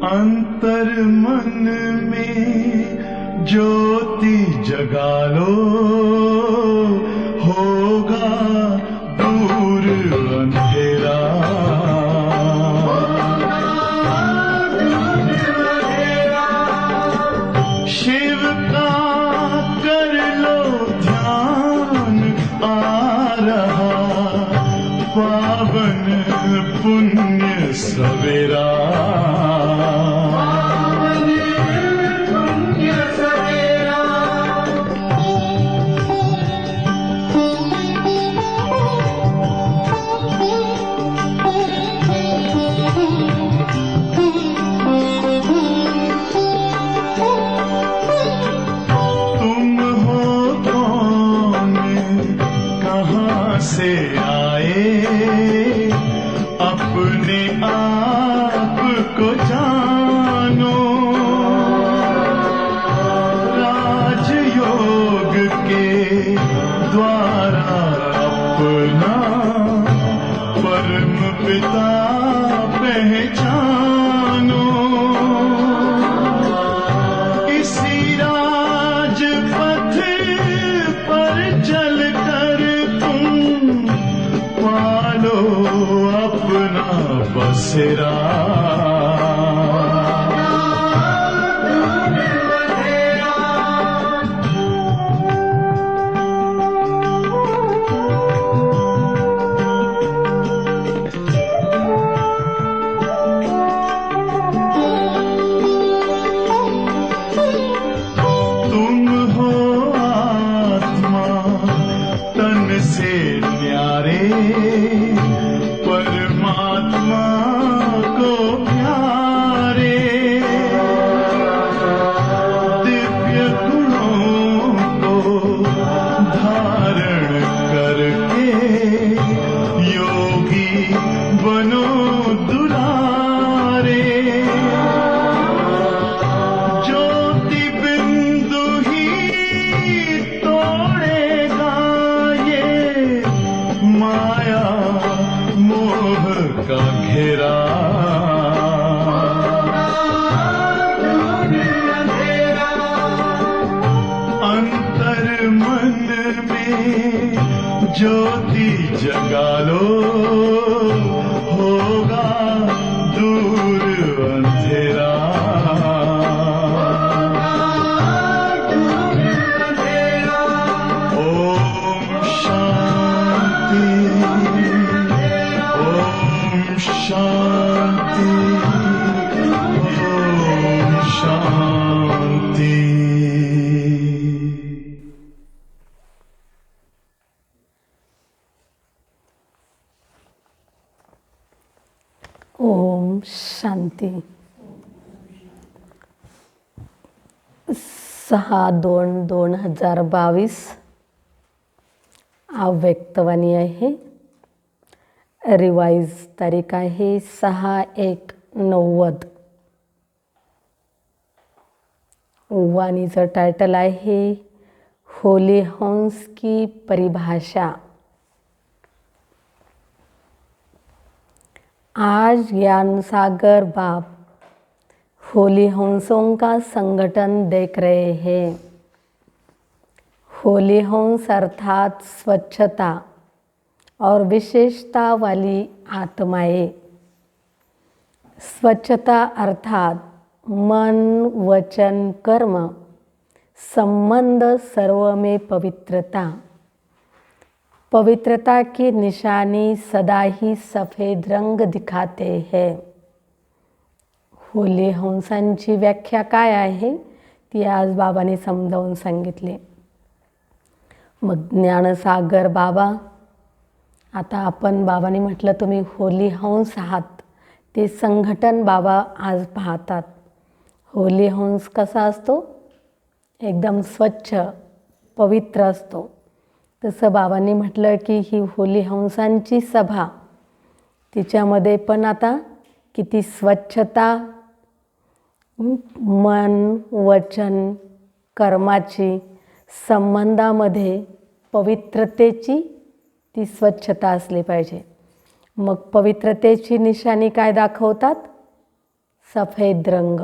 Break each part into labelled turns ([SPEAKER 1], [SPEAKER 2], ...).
[SPEAKER 1] अंतर मन में ज्योति जगा लो, होगा दूर अंधेरा। शिव का कर लो ध्यान, आ रहा पावन पुण्य सवेरा। से आए अपने आप को जानो, राजयोग के द्वारा अपना परम पिता पहचानो। इसी राजपथ पर चलकर पालो अपना बसेरा। तुम हो आत्मा तन से न्यारे, परमात्मा को प्यारे। दिव्य गुणों को धारण करके योगी बनो दुलारे। ज्योति बिंदु ही तोड़ेगा ये माया मोह का घेरा। अंतर मन में ज्योति जगा लो, होगा दूर अंधेरा। ओम शांति, ओम शांति, ओम शांति।
[SPEAKER 2] ओम शांती। 6/2/2022 अव्यक्तवाणी आहे. रिवाइज तारीख आहे 6/1/90. वाणीचं टायटल आहे होली हंस की परिभाषा. आज ज्ञान सागर बाप होली हंसों का संगठन देख रहे हैं. होली हंस अर्थात स्वच्छता और विशेषता वाली आत्माएं. स्वच्छता अर्थात मन वचन कर्म संबंध सर्व में पवित्रता. पवित्रता की निशानी सदा ही सफ़ेद रंग दिखाते हैं. होली हंसांची व्याख्या काय आहे ती आज बाबांनी समजावून सांगितले. मग ज्ञानसागर बाबा, आता आपण बाबांनी म्हटलं तुम्ही होली हंस आहात, ते संघटन बाबा आज पाहतात. होली हंस कसा असतो? एकदम स्वच्छ पवित्र असतो. तसं बाबांनी म्हटलं की ही होली हंसांची सभा, तिच्यामध्ये पण आता किती स्वच्छता, मन वचन कर्माची संबंधामध्ये पवित्रतेची ती स्वच्छता असली पाहिजे. मग पवित्रतेची निशाणी काय दाखवतात? सफ़ेद रंग।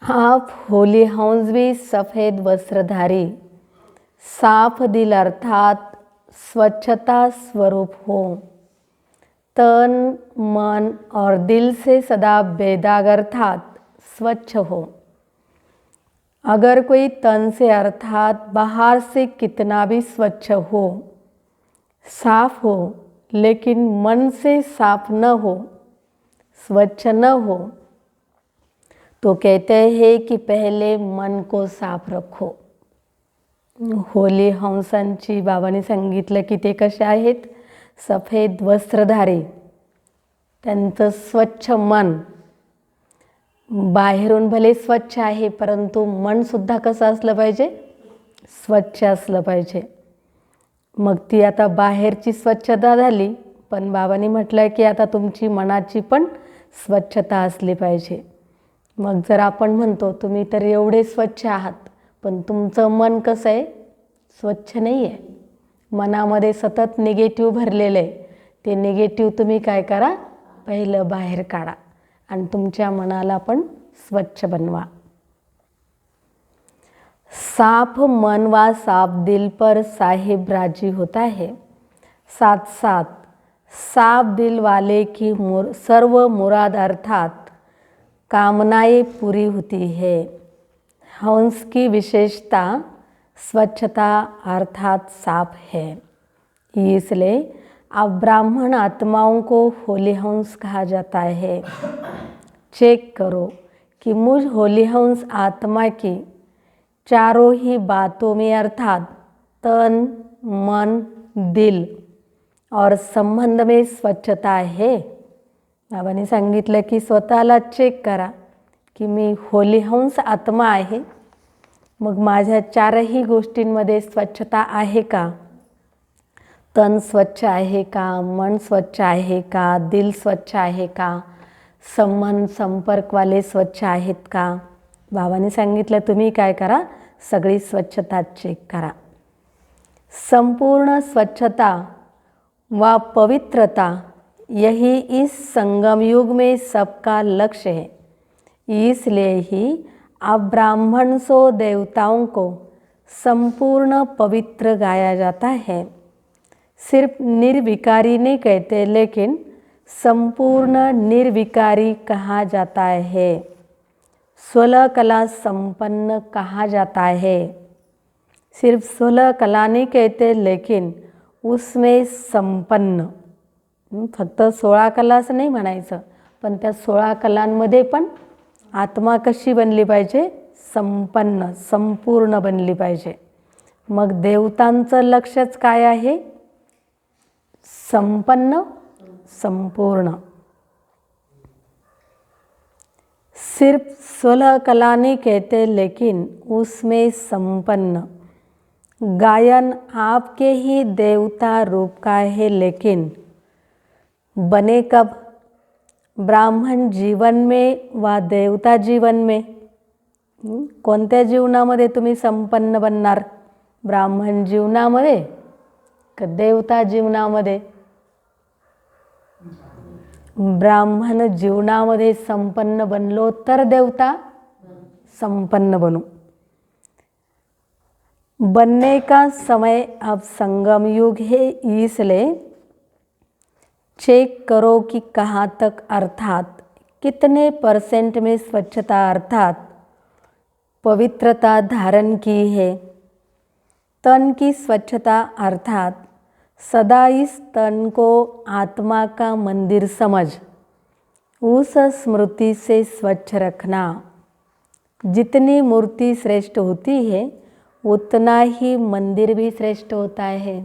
[SPEAKER 2] आप होली हंस भी सफ़ेद वस्त्रधारी, साफ दिल अर्थात स्वच्छता स्वरूप हो। तन मन और दिल से सदा बेदाग अर्थात स्वच्छ हो। अगर कोई तन से अर्थात बाहर से कितना भी स्वच्छ हो, साफ हो, लेकिन मन से साफ न हो, स्वच्छ न हो, तो कहते हैं कि पहले मन को साफ रखो। होली हंसांची बाबांनी सांगितलं की ते कसे आहेत, सफेद वस्त्रधारी, त्यांचं स्वच्छ मन, बाहेरून भले स्वच्छ आहे परंतु मन सुद्धा कसं असलं पाहिजे, स्वच्छ असलं पाहिजे। मग ती आता बाहेरची स्वच्छता झाली, पण बाबांनी म्हटलं की आता तुमची मनाची पण स्वच्छता असली पाहिजे। मग जर आपण म्हणतो तुम्ही तर एवढे स्वच्छ आहात, पण तुमचं मन कसं आहे, स्वच्छ नाही आहे, मनामध्ये सतत निगेटिव्ह भरलेलं आहे, ते निगेटिव्ह तुम्ही काय करा, पहिलं बाहेर काढा आणि तुमच्या मनाला पण स्वच्छ बनवा। साफ मन व साफ दिल पर साहिब राजी होता है, साथ साथ साफ दिल वाले की सर्व मुराद अर्थात कामनाएं पूरी होती है। हंस की विशेषता स्वच्छता अर्थात साफ है, इसलिए अब ब्राह्मण आत्माओं को होली हंस कहा जाता है। चेक करो कि मुझ होली हंस आत्मा की चारों ही बातों में अर्थात तन मन दिल और संबंध में स्वच्छता है। बाबांनी सांगितलं की स्वतःला चेक करा की मी होली हंस आत्मा आहे, मग माझ्या चारही गोष्टींमध्ये स्वच्छता आहे का, तन स्वच्छ आहे का, मन स्वच्छ आहे का, दिल स्वच्छ आहे का, संबंध संपर्कवाले स्वच्छ आहेत का। बाबांनी सांगितलं तुम्ही काय करा, सगळी स्वच्छता चेक करा। संपूर्ण स्वच्छता व पवित्रता यही इस संगम युग में सबका लक्ष्य है। इसलिए ही अब ब्राह्मण सो देवताओं को संपूर्ण पवित्र गाया जाता है। सिर्फ निर्विकारी नहीं कहते, लेकिन संपूर्ण निर्विकारी कहा जाता है। 16 कला संपन्न कहा जाता है। सिर्फ 16 कला नहीं कहते, लेकिन उसमें संपन्न, फक्त 16 कलाच नाही म्हणायचं, पण त्या 16 कलांमध्ये पण आत्मा कशी बनली पाहिजे, संपन्न संपूर्ण बनली पाहिजे। मग देवतांचं लक्षच काय आहे, संपन्न संपूर्ण। सिर्फ 16 कला नहीं कहते, लेकिन उसमें संपन्न। गायन आपके ही देवता रूप का है, लेकिन बने कब, ब्राह्मण जीवन में व देवता जीवन में। कोणत्या जीवनामध्ये तुम्ही संपन्न बनणार, ब्राह्मण जीवनामध्ये का देवता जीवनामध्ये। ब्राह्मण जीवनामध्ये संपन्न बनलो तर देवता संपन्न बनू। बनने का समय अब संगम युग है, इसलिए चेक करो कि कहाँ तक अर्थात कितने % में स्वच्छता अर्थात पवित्रता धारण की है। तन की स्वच्छता अर्थात सदा इस तन को आत्मा का मंदिर समझ उस स्मृति से स्वच्छ रखना। जितनी मूर्ति श्रेष्ठ होती है उतना ही मंदिर भी श्रेष्ठ होता है।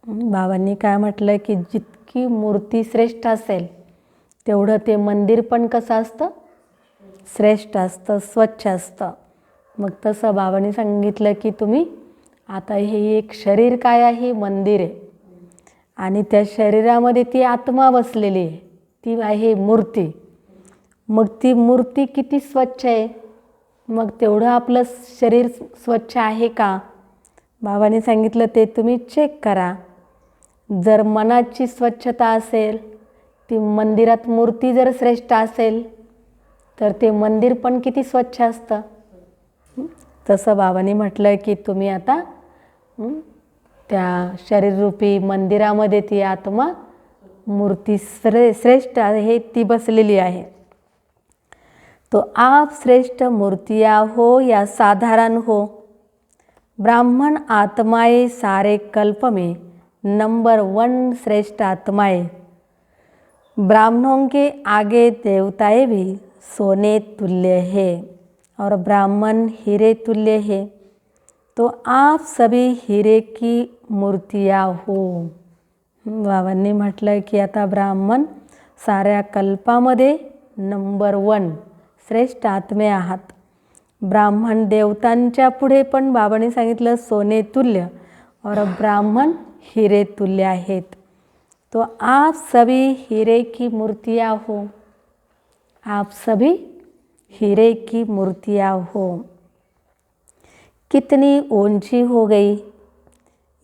[SPEAKER 2] बाबांनी काय म्हटलं की जितकी मूर्ती श्रेष्ठ असेल तेवढं ते मंदिर पण कसं असतं, श्रेष्ठ असतं, स्वच्छ असतं। मग तसं बाबांनी सांगितलं की तुम्ही आता हे एक शरीर काय आहे, मंदिर आहे, आणि त्या शरीरामध्ये ती आत्मा बसलेली आहे, ती आहे मूर्ती। मग ती मूर्ती किती स्वच्छ आहे, मग तेवढं आपलं शरीर स्वच्छ आहे का। बाबांनी सांगितलं ते तुम्ही चेक करा। जर मनाची स्वच्छता असेल ती मंदिरात मूर्ती जर श्रेष्ठ असेल तर ते मंदिर पण किती स्वच्छ असतं. तसं बाबांनी म्हटलं की तुम्ही आता त्या शरीररूपी मंदिरामध्ये ती आत्मा मूर्ती श्रेष्ठ आहे ती बसलेली आहे. तो आप श्रेष्ठ मूर्तिया हो या साधारण हो, ब्राह्मण आत्माएं सारे कल्प में नंबर 1 श्रेष्ठ आत्माएं. ब्राह्मणों के आगे देवताएं भी सोने तुल्य है और ब्राह्मण हीरे तुल्य है. तो आप सभी हीरे की मूर्तियाँ हो. बाबांनी म्हटलं की आता ब्राह्मण साऱ्या कल्पामध्ये नंबर 1 श्रेष्ठ आत्मे आहात. ब्राह्मण देवतांच्या पुढे पण बाबांनी सांगितलं सोने तुल्य और ब्राह्मण हीरे तुल्य आहेत. तो आप सभी हीरे की मूर्तियाँ हो. आप सभी हीरे की मूर्तियाँ हो. कितनी ऊंची हो गई,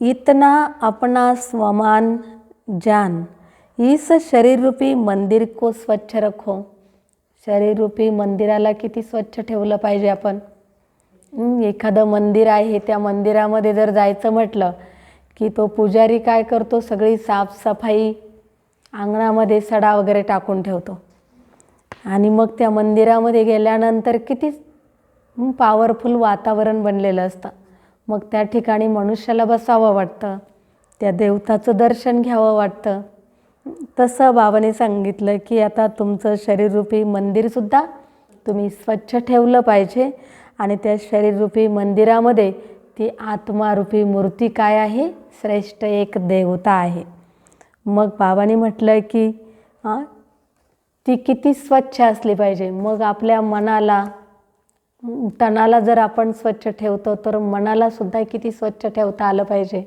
[SPEAKER 2] इतना अपना स्वमान जान, इस शरीर रूपी मंदिर को स्वच्छ रखो. शरीर रूपी मंदिराला किती स्वच्छ ठेवलं पाहिजे आपण. एखादं मंदिर आहे, त्या मंदिरामध्ये जर जायचं म्हटलं की तो पुजारी काय करतो, सगळी साफसफाई अंगणामध्ये सडा वगैरे टाकून ठेवतो आणि मग त्या मंदिरामध्ये गेल्यानंतर किती पॉवरफुल वातावरण बनलेलं असतं. मग त्या ठिकाणी मनुष्याला बसावं वाटतं, त्या देवताचं दर्शन घ्यावं वाटतं. तसं बाबाने सांगितलं की आता तुमचं शरीररूपी मंदिरसुद्धा तुम्ही स्वच्छ ठेवलं पाहिजे आणि त्या शरीररूपी मंदिरामध्ये ती आत्मारूपी मूर्ती काय आहे, श्रेष्ठ एक देवता आहे. मग बाबाने म्हटलं की ती किती स्वच्छ असली पाहिजे. मग आपल्या मनाला तनाला जर आपण स्वच्छ ठेवतो तर मनाला सुद्धा किती स्वच्छ ठेवता आलं पाहिजे.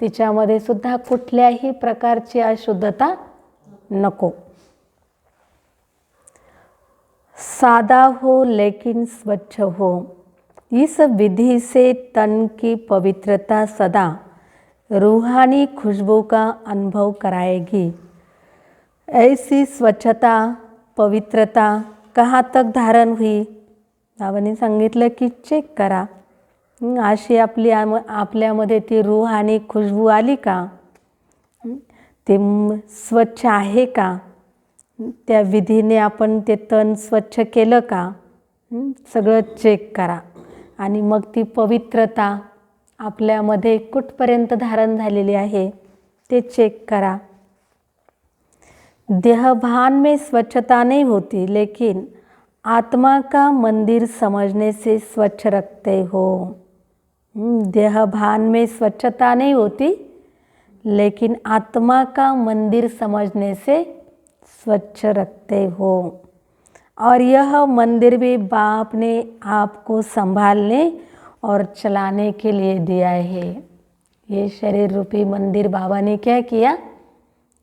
[SPEAKER 2] तिच्यामध्ये सुद्धा कुठल्याही प्रकारची अशुद्धता नको. सादा हो लेकिन स्वच्छ हो, इस विधि से तन की पवित्रता सदा रूहानी खुशबू का अनुभव कराएगी. ऐसी स्वच्छता पवित्रता कहाँ तक धारण हुई. बाबांनी सांगितलं की चेक करा, अशी आपल्यामध्ये ती रूहानी खुशबू आली का, ते स्वच्छ आहे का, त्या विधीने आपण ते तन स्वच्छ केलं का, सगळं चेक करा. आणि मग ती पवित्रता आपल्यामध्ये कुठपर्यंत धारण झालेली आहे ते चेक करा. देहभान में स्वच्छता नहीं होती, लेकिन आत्मा का मंदिर समझने से स्वच्छ रखते हो. देहभान में स्वच्छता नहीं होती, लेकिन आत्मा का मंदिर समझने से स्वच्छ रखते हो. और यह मंदिर भी बाप ने आपको संभालने और चलाने के लिए दिया है. ये शरीर रूपी मंदिर बाबा ने क्या किया,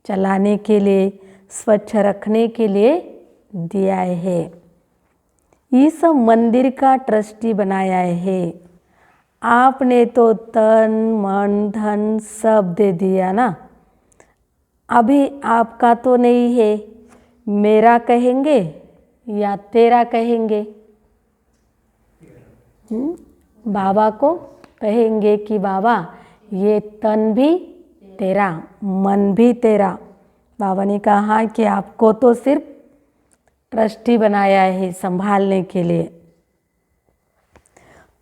[SPEAKER 2] चलाने के लिए, स्वच्छ रखने के लिए दिया है. इस मंदिर का ट्रस्टी बनाया है. आपने तो तन मन धन सब दे दिया ना, अभी आपका तो नहीं है. मेरा कहेंगे या तेरा कहेंगे. बाबा को कहेंगे कि बाबा ये तन भी तेरा, मन भी तेरा. बाबा ने कहा कि आपको तो सिर्फ ट्रस्टी बनाया है संभालने के लिए.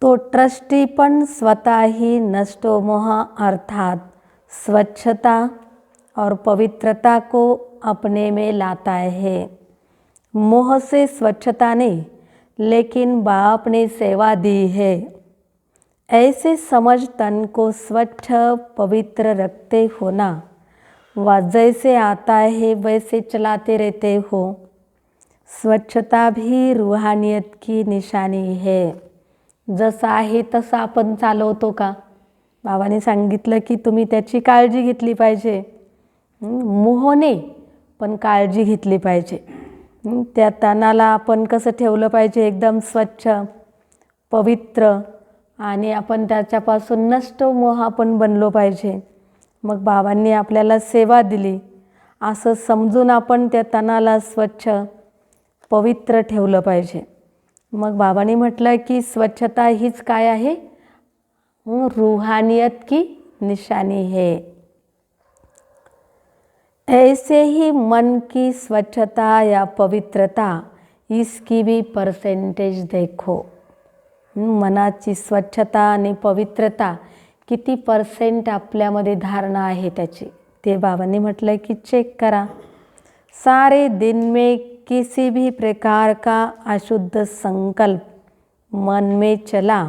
[SPEAKER 2] तो ट्रस्टी पण स्वतः ही नष्टो मोह अर्थात स्वच्छता और पवित्रता को अपने में लाता है. मोह से स्वच्छता नहीं, लेकिन बाप ने सेवा दी है. ऐसे समझ तन को स्वच्छ पवित्र रखते हो ना, वह जैसे आता है वैसे चलाते रहते हो. स्वच्छता भी रूहानियत की निशानी है. जसं आहे तसं आपण चालवतो का. बाबाने सांगितलं की तुम्ही त्याची काळजी घेतली पाहिजे. मोहने पण काळजी घेतली पाहिजे. त्या तनाला आपण कसं ठेवलं पाहिजे, एकदम स्वच्छ पवित्र, आणि आपण त्याच्यापासून नष्ट मोह आपण बनलो पाहिजे. मग बाबांनी आपल्याला सेवा दिली असं समजून आपण त्या तनाला स्वच्छ पवित्र ठेवलं पाहिजे. मग बाबांनी म्हटलं की स्वच्छता हीच काय आहे, रूहानियत की निशानी है. ऐसे ही मन की स्वच्छता या पवित्रता, इसकी भी परसेंटेज देखो. मनाची स्वच्छता आणि पवित्रता किती % आपल्यामध्ये धारणा आहे त्याची, ते बाबांनी म्हटलं की चेक करा. सारे दिन में किसी भी प्रकार का अशुद्ध संकल्प मन में चला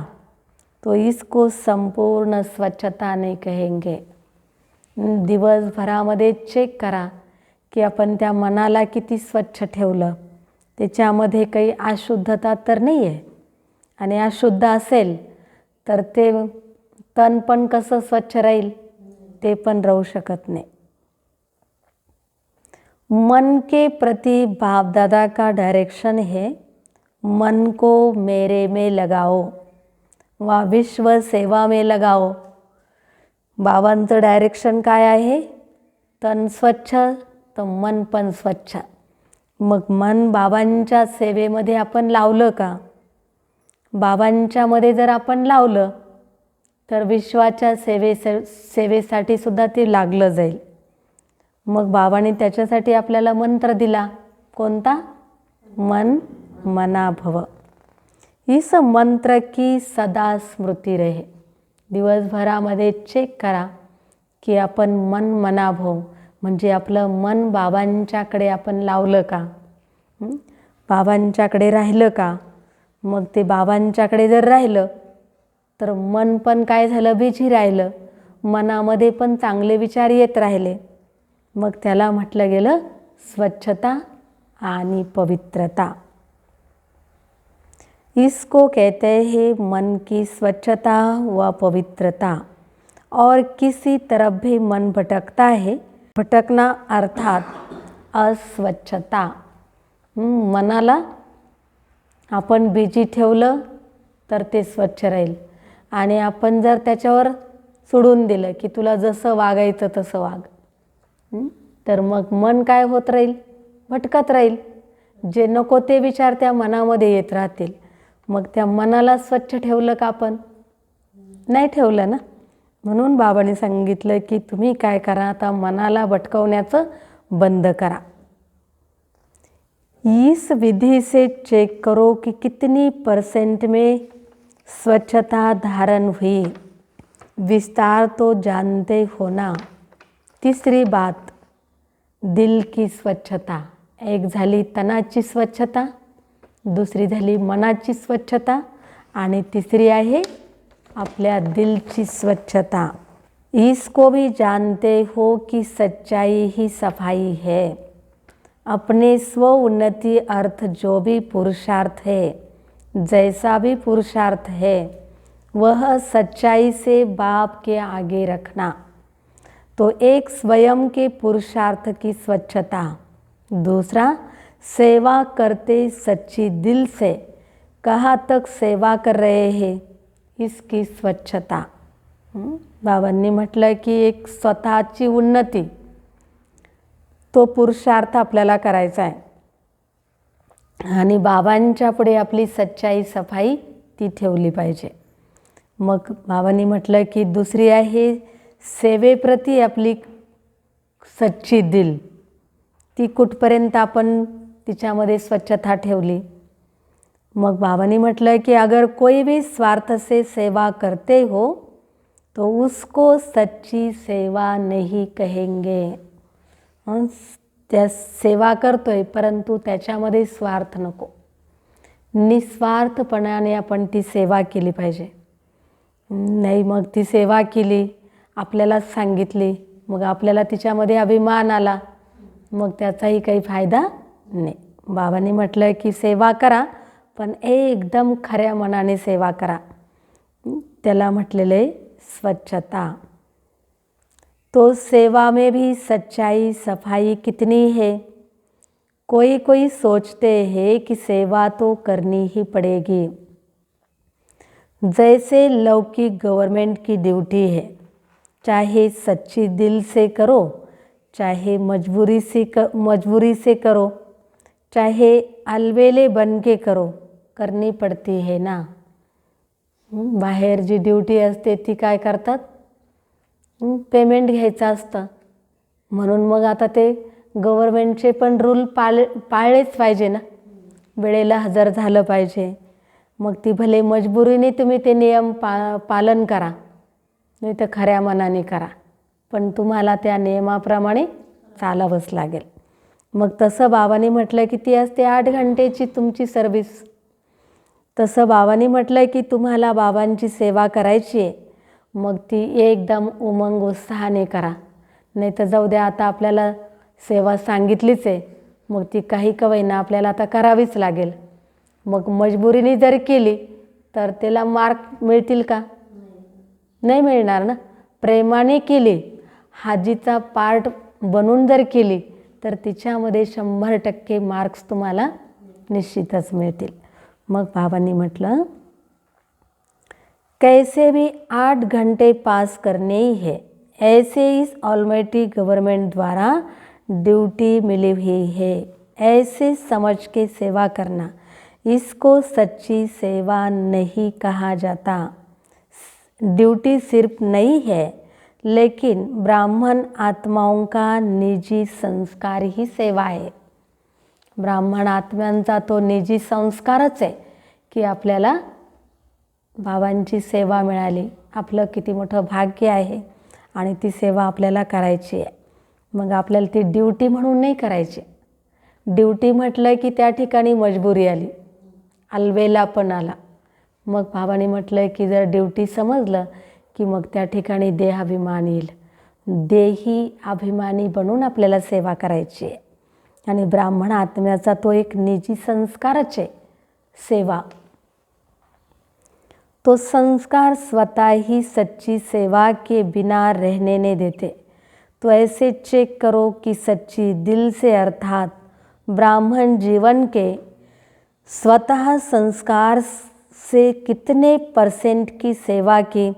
[SPEAKER 2] तो इसको संपूर्ण स्वच्छता नहीं कहेंगे. दिवसभरामध्ये चेक करा की आपण त्या मनाला किती स्वच्छ ठेवलं, त्याच्यामध्ये काही अशुद्धता तर नाही आहे. आणि अशुद्ध असेल तर ते तन पण कसं स्वच्छ राहील, ते पण राहू शकत नाही. मन के प्रति बाप दादा का डायरेक्शन है, मन को मेरे में लगाओ व विश्व सेवा में लगाओ. बाबांचं डायरेक्शन काय आहे, तन स्वच्छ तर मन पण स्वच्छ. मग मन बाबांच्या सेवेमध्ये आपण लावलं का, बाबांच्यामध्ये जर आपण लावलं तर विश्वाच्या सेवेसाठी सुद्धा ते लागलं जाईल. मग बाबांनी त्याच्यासाठी आपल्याला मंत्र दिला, कोणता, मन मना भव. इस मंत्र की सदा स्मृती रहे. दिवसभरामध्ये चेक करा की आपण मन मना भव म्हणजे आपलं मन बाबांच्याकडे आपण लावलं का, बाबांच्याकडे राहिलं का. मग ते बाबांच्याकडे जर राहिलं तर मन पण काय झालं, बिझी राहिलं, मनामध्ये पण चांगले विचार येत राहिले. मग त्याला म्हटलं गेलं स्वच्छता आणि पवित्रता. इसको कहते हैं मन की स्वच्छता व पवित्रता. और किसी तरफ भी मन भटकता है, भटकना अर्थात अस्वच्छता. मनाला आपण बिझी ठेवलं तर ते स्वच्छ राहील. आणि आपण जर त्याच्यावर सोडून दिलं की तुला जसं वागायचं तसं वाग, तर मग मन काय होत राहील, भटकत राहील. जे नको ते विचार त्या मनामध्ये येत राहतील. मग त्या मनाला स्वच्छ ठेवलं का आपण, नाही ठेवलं ना. म्हणून बाबांनी सांगितलं की तुम्ही काय करा, आता मनाला भटकवण्याचं बंद करा. इस विधि से चेक करो कि कितनी % में स्वच्छता धारण हुई. विस्तार तो जानते हो ना. तिसरी बात, दिल की स्वच्छता. एक झाली तनाची स्वच्छता, दुसरी झाली मनाची स्वच्छता आणि तिसरी आहे आपल्या दिलची स्वच्छता. इसको भी जानते हो कि सच्चाई ही सफाई है. अपने स्व उन्नति अर्थ जो भी पुरुषार्थ है, जैसा भी पुरुषार्थ है, वह सच्चाई से बाप के आगे रखना. तो एक स्वयं के पुरुषार्थ की स्वच्छता, दूसरा सेवा करते सच्ची दिल से, कहाँ तक सेवा कर रहे हैं इसकी स्वच्छता. बाबांनी म्हटलं की एक स्वतःची उन्नती, तो पुरुषार्थ आपल्याला करायचा आहे. आणि बाबांच्या पुढे आपली सच्चाई सफाई ती ठेवली पाहिजे. मग बाबांनी म्हटलं की दुसरी आहे सेवेप्रती आपली सच्ची दिल, ती कुठपर्यंत आपण तिच्यामध्ये स्वच्छता ठेवली. मग बाबांनी म्हटलं की अगर कोई भी स्वार्थ से सेवा करते हो तो उसको सच्ची सेवा नहीं कहेंगे. त्या सेवा करतोय परंतु त्याच्यामध्ये स्वार्थ नको, निस्वार्थपणाने आपण ती सेवा केली पाहिजे. नाही मग ती सेवा केली, आपल्याला सांगितली, मग आपल्याला तिच्यामध्ये अभिमान आला, मग त्याचाही काही फायदा नाही. बाबांनी म्हटलं की सेवा करा पण एकदम खऱ्या मनाने सेवा करा. त्याला म्हटलेलं आहे स्वच्छता. तो सेवा में भी सच्चाई सफाई कितनी है. कोई कोई सोचते हैं कि सेवा तो करनी ही पड़ेगी, जैसे लौकिक गवर्नमेंट की ड्यूटी है, चाहे सच्ची दिल से करो चाहे मजबूरी से करो, चाहे अलबेले बन के करो, करनी पडती है ना. बाहेर जी ड्युटी असते ती काय करतात, पेमेंट घ्यायचं असतं. म्हणून मग आता ते गव्हर्नमेंटचे पण रूल पाळलेच पाहिजे ना, वेळेला हजर झालं पाहिजे. मग ती भले मजबुरीने तुम्ही ते नियम पालन करा, नाही तर खऱ्या मनाने करा, पण तुम्हाला त्या नियमाप्रमाणे चालावंच लागेल. मग तसं बाबांनी म्हटलं की ती असते 8 घंटेची तुमची सर्व्हिस. तसं बाबांनी म्हटलं की तुम्हाला बाबांची सेवा करायची आहे, मग ती एकदम उमंग उत्साहाने करा. नाही तर जाऊ द्या, आता आपल्याला सेवा सांगितलीच आहे, मग ती काही का होईना आपल्याला आता करावीच लागेल. मग मजबुरीने जर केली तर त्याला मार्क मिळतील का? नाही मिळणार ना. प्रेमाने केली, हाजीचा पार्ट बनून जर केली तर तिच्यामध्ये 100% मार्क्स तुम्हाला निश्चितच मिळतील. मग बाबांनी म्हटलं, कैसे भी 8 घंटे पास करने ही है, ऐसे इस ऑलमाइटी गवर्नमेंट द्वारा ड्यूटी मिली हुई है. ऐसे समझ के सेवा करना, इसको सच्ची सेवा नहीं कहा जाता. ड्यूटी सिर्फ नहीं है, लेकिन ब्राह्मण आत्माओं का निजी संस्कार ही सेवा आहे. ब्राह्मण आत्म्यांचा तो निजी संस्कारच आहे की आपल्याला बाबांची सेवा मिळाली. आपलं किती मोठं भाग्य आहे आणि ती सेवा आपल्याला करायची आहे. मग आपल्याला ती ड्युटी म्हणून नाही करायची. ड्युटी म्हटलं की त्या ठिकाणी मजबुरी आली, अलबेला पण आला. मग बाबांनी म्हटलं की जर ड्युटी समजलं की मग त्या ठिकाणी देहाभिमान येईल. देही अभिमानी बनून आपल्याला सेवा करायची आहे. आणि ब्राह्मण आत्म्याचा तो एक निजी संस्कारच आहे सेवा. तो संस्कार स्वतः ही सच्ची सेवा के बिना रहने नहीं देते. तो ऐसे चेक करो कि सच्ची दिल से अर्थात ब्राह्मण जीवन के स्वतः संस्कार से कितने % की सेवा की.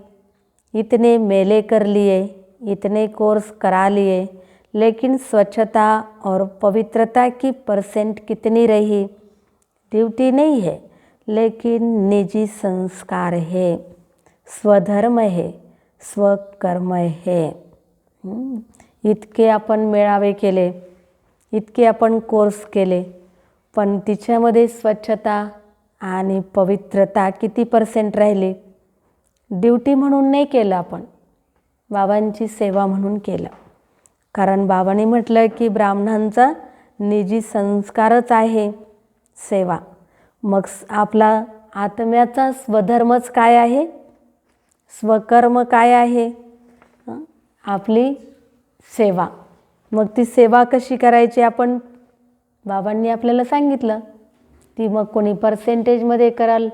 [SPEAKER 2] इतने मेले कर लिए, इतने कोर्स करा लिए, लेकिन स्वच्छता और पवित्रता की % कितनी रही. ड्यूटी नहीं है, लेकिन निजी संस्कार है, स्वधर्म है, स्वकर्म है. इतके आपण मेळावे केले, इतके आपण कोर्स केले, पण तिच्यामध्ये स्वच्छता आणि पवित्रता किती % राहिली. ड्युटी म्हणून नाही केलं, आपण बाबांची सेवा म्हणून केलं. कारण बाबांनी म्हटलं की ब्राह्मणांचा निजी संस्कारच आहे सेवा. मग आपला आत्म्याचा स्वधर्मच काय आहे, स्वकर्म काय आहे, आपली सेवा. मग ती सेवा कशी करायची आपण बाबांनी आपल्याला सांगितलं. ती मग कोणी पर्सेंटेजमध्ये कराल,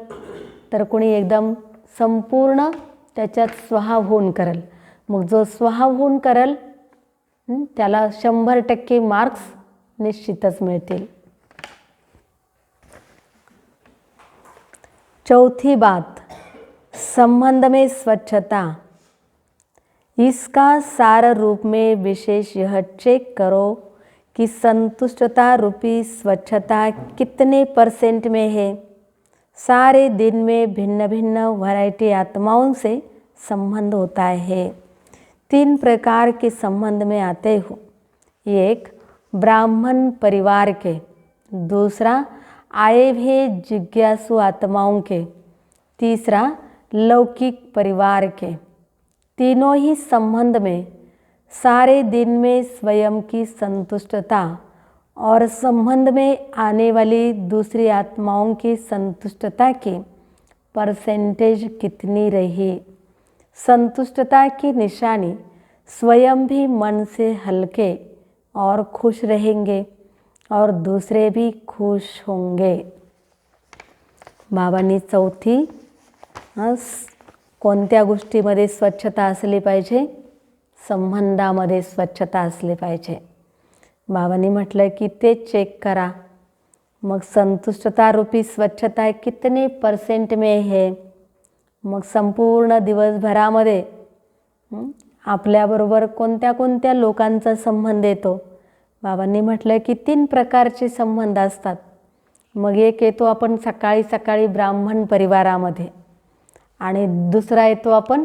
[SPEAKER 2] तर कोणी एकदम संपूर्ण त्याच्यात स्वभाव होऊन करेल. मग जो स्वभाव होऊन करेल त्याला 100% मार्क्स निश्चितच मिळतील. चौथी बात, संबंध में स्वच्छता. इसका सार रूप में विशेष यह चेक करो कि संतुष्टता रूपी स्वच्छता कितने % में है. सारे दिन में भिन्न भिन्न वैरायटी आत्माओं से संबंध होता है. 3 प्रकार के संबंध में आते हो. एक, ब्राह्मण परिवार के. दूसरा, आए हुए जिज्ञासु आत्माओं के. तीसरा, लौकिक परिवार के. तीनों ही संबंध में सारे दिन में स्वयं की संतुष्टता और संबंध में आने वाली दूसरी आत्माओं की संतुष्टता की % कितनी रही. संतुष्टता की निशानी स्वयं भी मन से हल्के और खुश रहेंगे और दूसरे भी खुश होंगे. बाबांनी चौथी कोणत्या गोष्टीमध्ये स्वच्छता असली पाहिजे, संबंधामध्ये स्वच्छता असली पाहिजे. बाबांनी म्हटलं की ते चेक करा. मग संतुष्टता रूपी स्वच्छता कितने % में है. मग संपूर्ण दिवसभरामध्ये आपल्याबरोबर कोणत्या कोणत्या लोकांचा संबंध येतो? बाबांनी म्हटलं की 3 प्रकारचे संबंध असतात. मग एक येतो आपण सकाळी सकाळी ब्राह्मण परिवारामध्ये, आणि दुसरा येतो आपण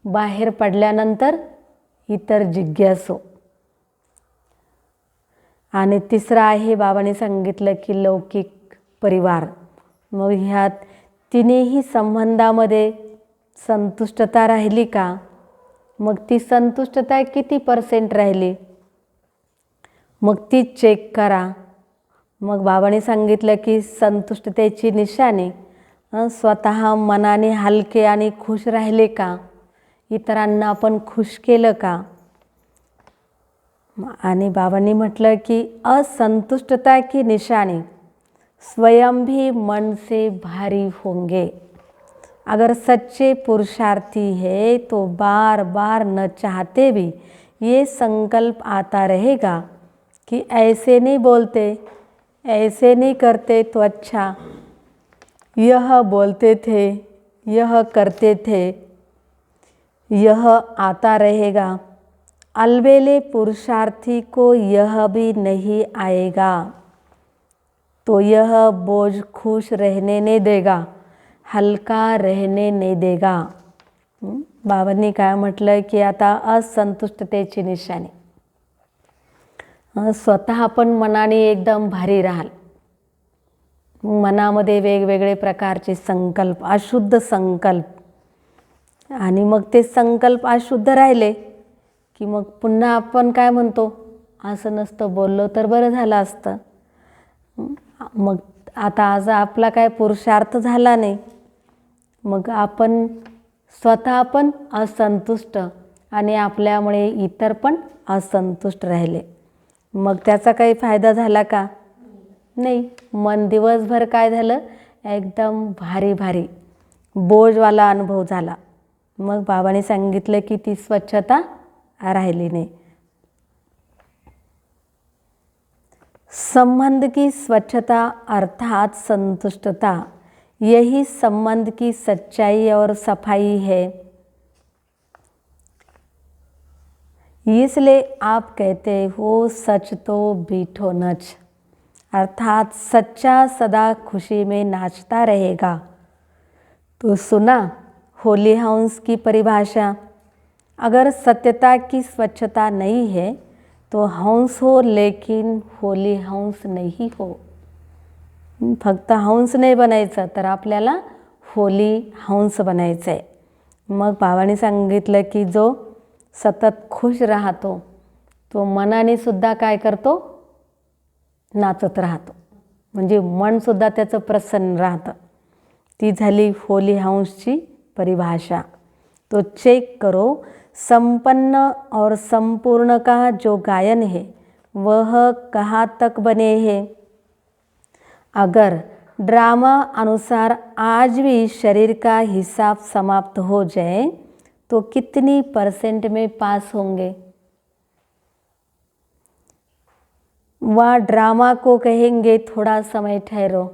[SPEAKER 2] बाहेर पडल्यानंतर इतर जिज्ञासू, आणि तिसरा आहे बाबांनी सांगितलं की लौकिक परिवार. मग ह्यात तिन्ही संबंधामध्ये संतुष्टता राहिली का? मग ती संतुष्टता किती % राहिली, मग ती चेक करा. मग बाबांनी सांगितलं की संतुष्टतेची निशाणी स्वतः मनाने हलके आणि खुश राहिले का? इतरांना आपण खुश केलं का? आणि बाबांनी म्हटलं की असंतुष्टता की निशानी स्वयं भी मन से भारी होंगे. अगर सच्चे पुरुषार्थी है तो बार बार न चाहते भी ये संकल्प आता रहेगा कि ऐसे नहीं बोलते, ऐसे नहीं करते तो अच्छा, यह बोलते थे, यह करते थे, यह आता रहेगा. अलबेले पुरुषार्थी को यह भी नहीं आएगा तो यह बोझ खुश रहने नहीं देगा, हलका रहने नहीं देगा. बाबांनी काय म्हटलं की आता असंतुष्टतेची निशाणी स्वतः आपण मनाने एकदम भारी राहाल. मनामध्ये वेगवेगळे प्रकारचे संकल्प, अशुद्ध संकल्प, आणि मग ते संकल्प अशुद्ध राहिले की मग पुन्हा आपण काय म्हणतो, असं नसतं बोललो तर बरं झालं असतं. मग आता आज आपला काय पुरुषार्थ झाला नाही, मग आपण स्वतः पण असंतुष्ट आणि आपल्यामुळे इतर पण असंतुष्ट राहिले. मग त्याचा काही फायदा झाला का? नाही. मन दिवसभर काय झालं, एकदम भारी भारी बोजवाला अनुभव झाला. मग बाबांनी सांगितलं की ती स्वच्छता राहिली नाही. संबंध की स्वच्छता अर्थात संतुष्टता, यही संबंध की सच्चाई और सफाई है. इसलिए आप कहते हो सच तो बीठो नच, अर्थात सच्चा सदा खुशी में नाचता रहेगा. तो सुना होली हंस की परिभाषा. अगर सत्यता की स्वच्छता नहीं है तो हंस हो, लेकिन होली हंस नहीं हो. फक्त हंस नाही बनायचं तर आपल्याला होली हंस बनायचं आहे. मग बाबांनी सांगितलं की जो सतत खुश राहतो तो मनाने सुद्धा काय करतो, नाचत राहतो. म्हणजे मनसुद्धा त्याचं प्रसन्न राहतं. ती झाली होली हंसची परिभाषा. तो चेक करो, संपन्न और संपूर्ण का जो गायन है वह कहाँ तक बने हैं. अगर ड्रामा अनुसार आज भी शरीर का हिसाब समाप्त हो जाए तो कितनी % में पास होंगे. वह ड्रामा को कहेंगे थोड़ा समय ठहरो.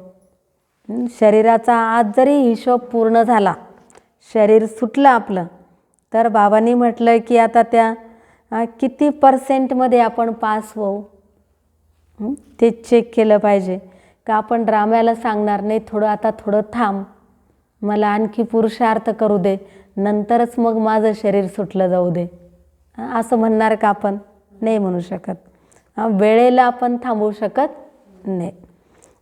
[SPEAKER 2] शरीराचा आज जरी हिशोब पूर्ण झाला, शरीर सुटलं आपलं, तर बाबांनी म्हटलं की आता त्या किती % आपण पास होऊ, ते चेक केलं पाहिजे. का आपण ड्राम्याला सांगणार नाही आता थोडं थांब, मला आणखी पुरुषार्थ करू दे, नंतरच मग माझं शरीर सुटलं जाऊ दे, असं म्हणणार का आपण? नाही म्हणू शकत. वेळेला आपण थांबवू शकत नाही.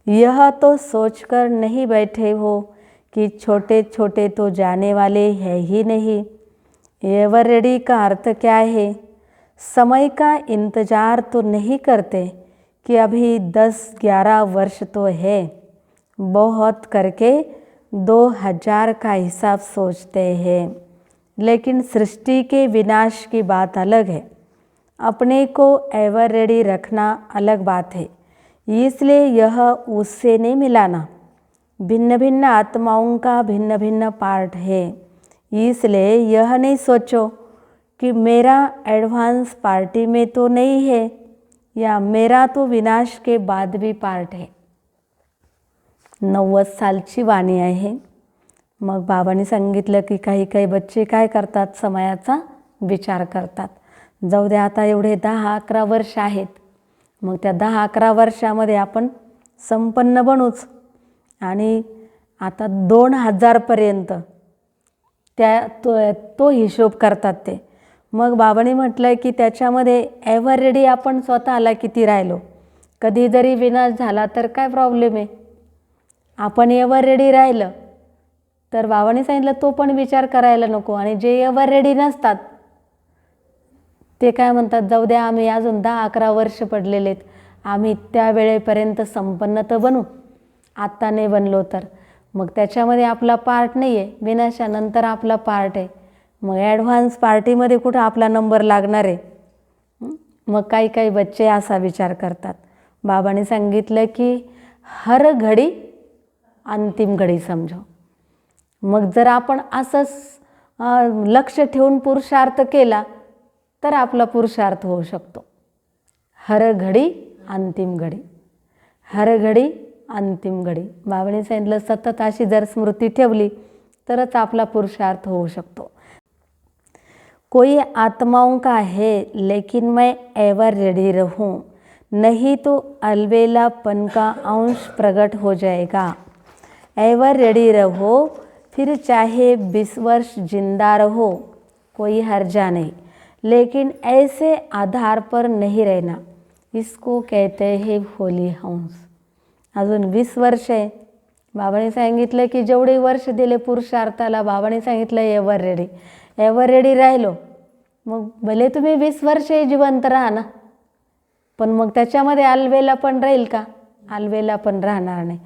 [SPEAKER 2] यह तो सोचकर नहीं बैठे हो कि छोटे छोटे तो जाने वाले हैं ही नहीं. एवर रेडी का अर्थ क्या है? समय का इंतज़ार तो नहीं करते कि अभी 10-11 वर्ष तो है, बहुत करके 2000 का हिसाब सोचते हैं. लेकिन सृष्टि के विनाश की बात अलग है, अपने को एवर रेडी रखना अलग बात है. इसलिए यह उससे नहीं मिलाना. भिन्न भिन्न आत्माओं का भिन्न भिन्न पार्ट है. इसलिए यह नहीं सोचो कि मेरा एडवांस पार्टी में तो नहीं है, या मेरा तो विनाश के बाद भी पार्ट है. 90 सालची वाणी आहे. मग बाबांनी सांगितलं की काही काही बच्चे काय करतात, समयाचा विचार करतात. जाऊ द्या, आता एवढे 10-11 वर्ष आहेत, मग त्या 10-11 वर्षामध्ये आपण संपन्न बनूच. आणि आता 2000पर्यंत तो हिशोब करतात ते. मग बाबांनी म्हटलं की त्याच्यामध्ये एव्हर रेडी आपण स्वतःला किती राहिलो. कधी जरी विनाश झाला तर काय प्रॉब्लेम आहे, आपण एव्हर रेडी राहिलं तर बाबांनी सांगितलं तो पण विचार करायला नको. आणि जे एव्हर रेडी नसतात ते काय म्हणतात, जाऊ द्या, आम्ही अजून 10-11 वर्ष पडलेले आहेत, आम्ही त्या वेळेपर्यंत संपन्न तर बनू, आत्ता नाही बनलो तर. मग त्याच्यामध्ये आपला पार्ट नाही आहे, विनाशानंतर आपला पार्ट आहे. मग ॲडव्हान्स पार्टीमध्ये कुठं आपला नंबर लागणार आहे. मग काही बच्चे असा विचार करतात. बाबांनी सांगितलं की हर घडी अंतिम घडी समजो. मग जर आपण असंच लक्ष ठेवून पुरुषार्थ केला तर आपला पुरुषार्थ होऊ शकतो. हर घडी अंतिम घडी, हर घडी अंतिम घडी. बाबांनी सांगितलं सतत अशी जर स्मृती ठेवली तरच आपला पुरुषार्थ होऊ शकतो. कोई आत्माओं का है लेकिन मैं एवर रेडी रहूं, नहीं तो अलबेलापन का अंश प्रकट हो जाएगा. एवर रेडी रहो, फिर चाहे 20 वर्ष जिंदा रहो, कोई हर्जा नहीं, लेकिन ऐसे आधार पर नहीं रहना, इसको कहते हैं होली हंस. अजून 20 वर्ष आहे. बाबांनी सांगितलं की जेवढे वर्ष दिले पुरुषार्थाला, बाबांनी सांगितलं एव्हर रेडी. एव्हर रेडी राहिलो, मग भले तुम्ही 20 वर्ष जिवंत राहा ना, पण मग त्याच्यामध्ये अलवेला पण राहील का? अलवेला पण राहणार नाही.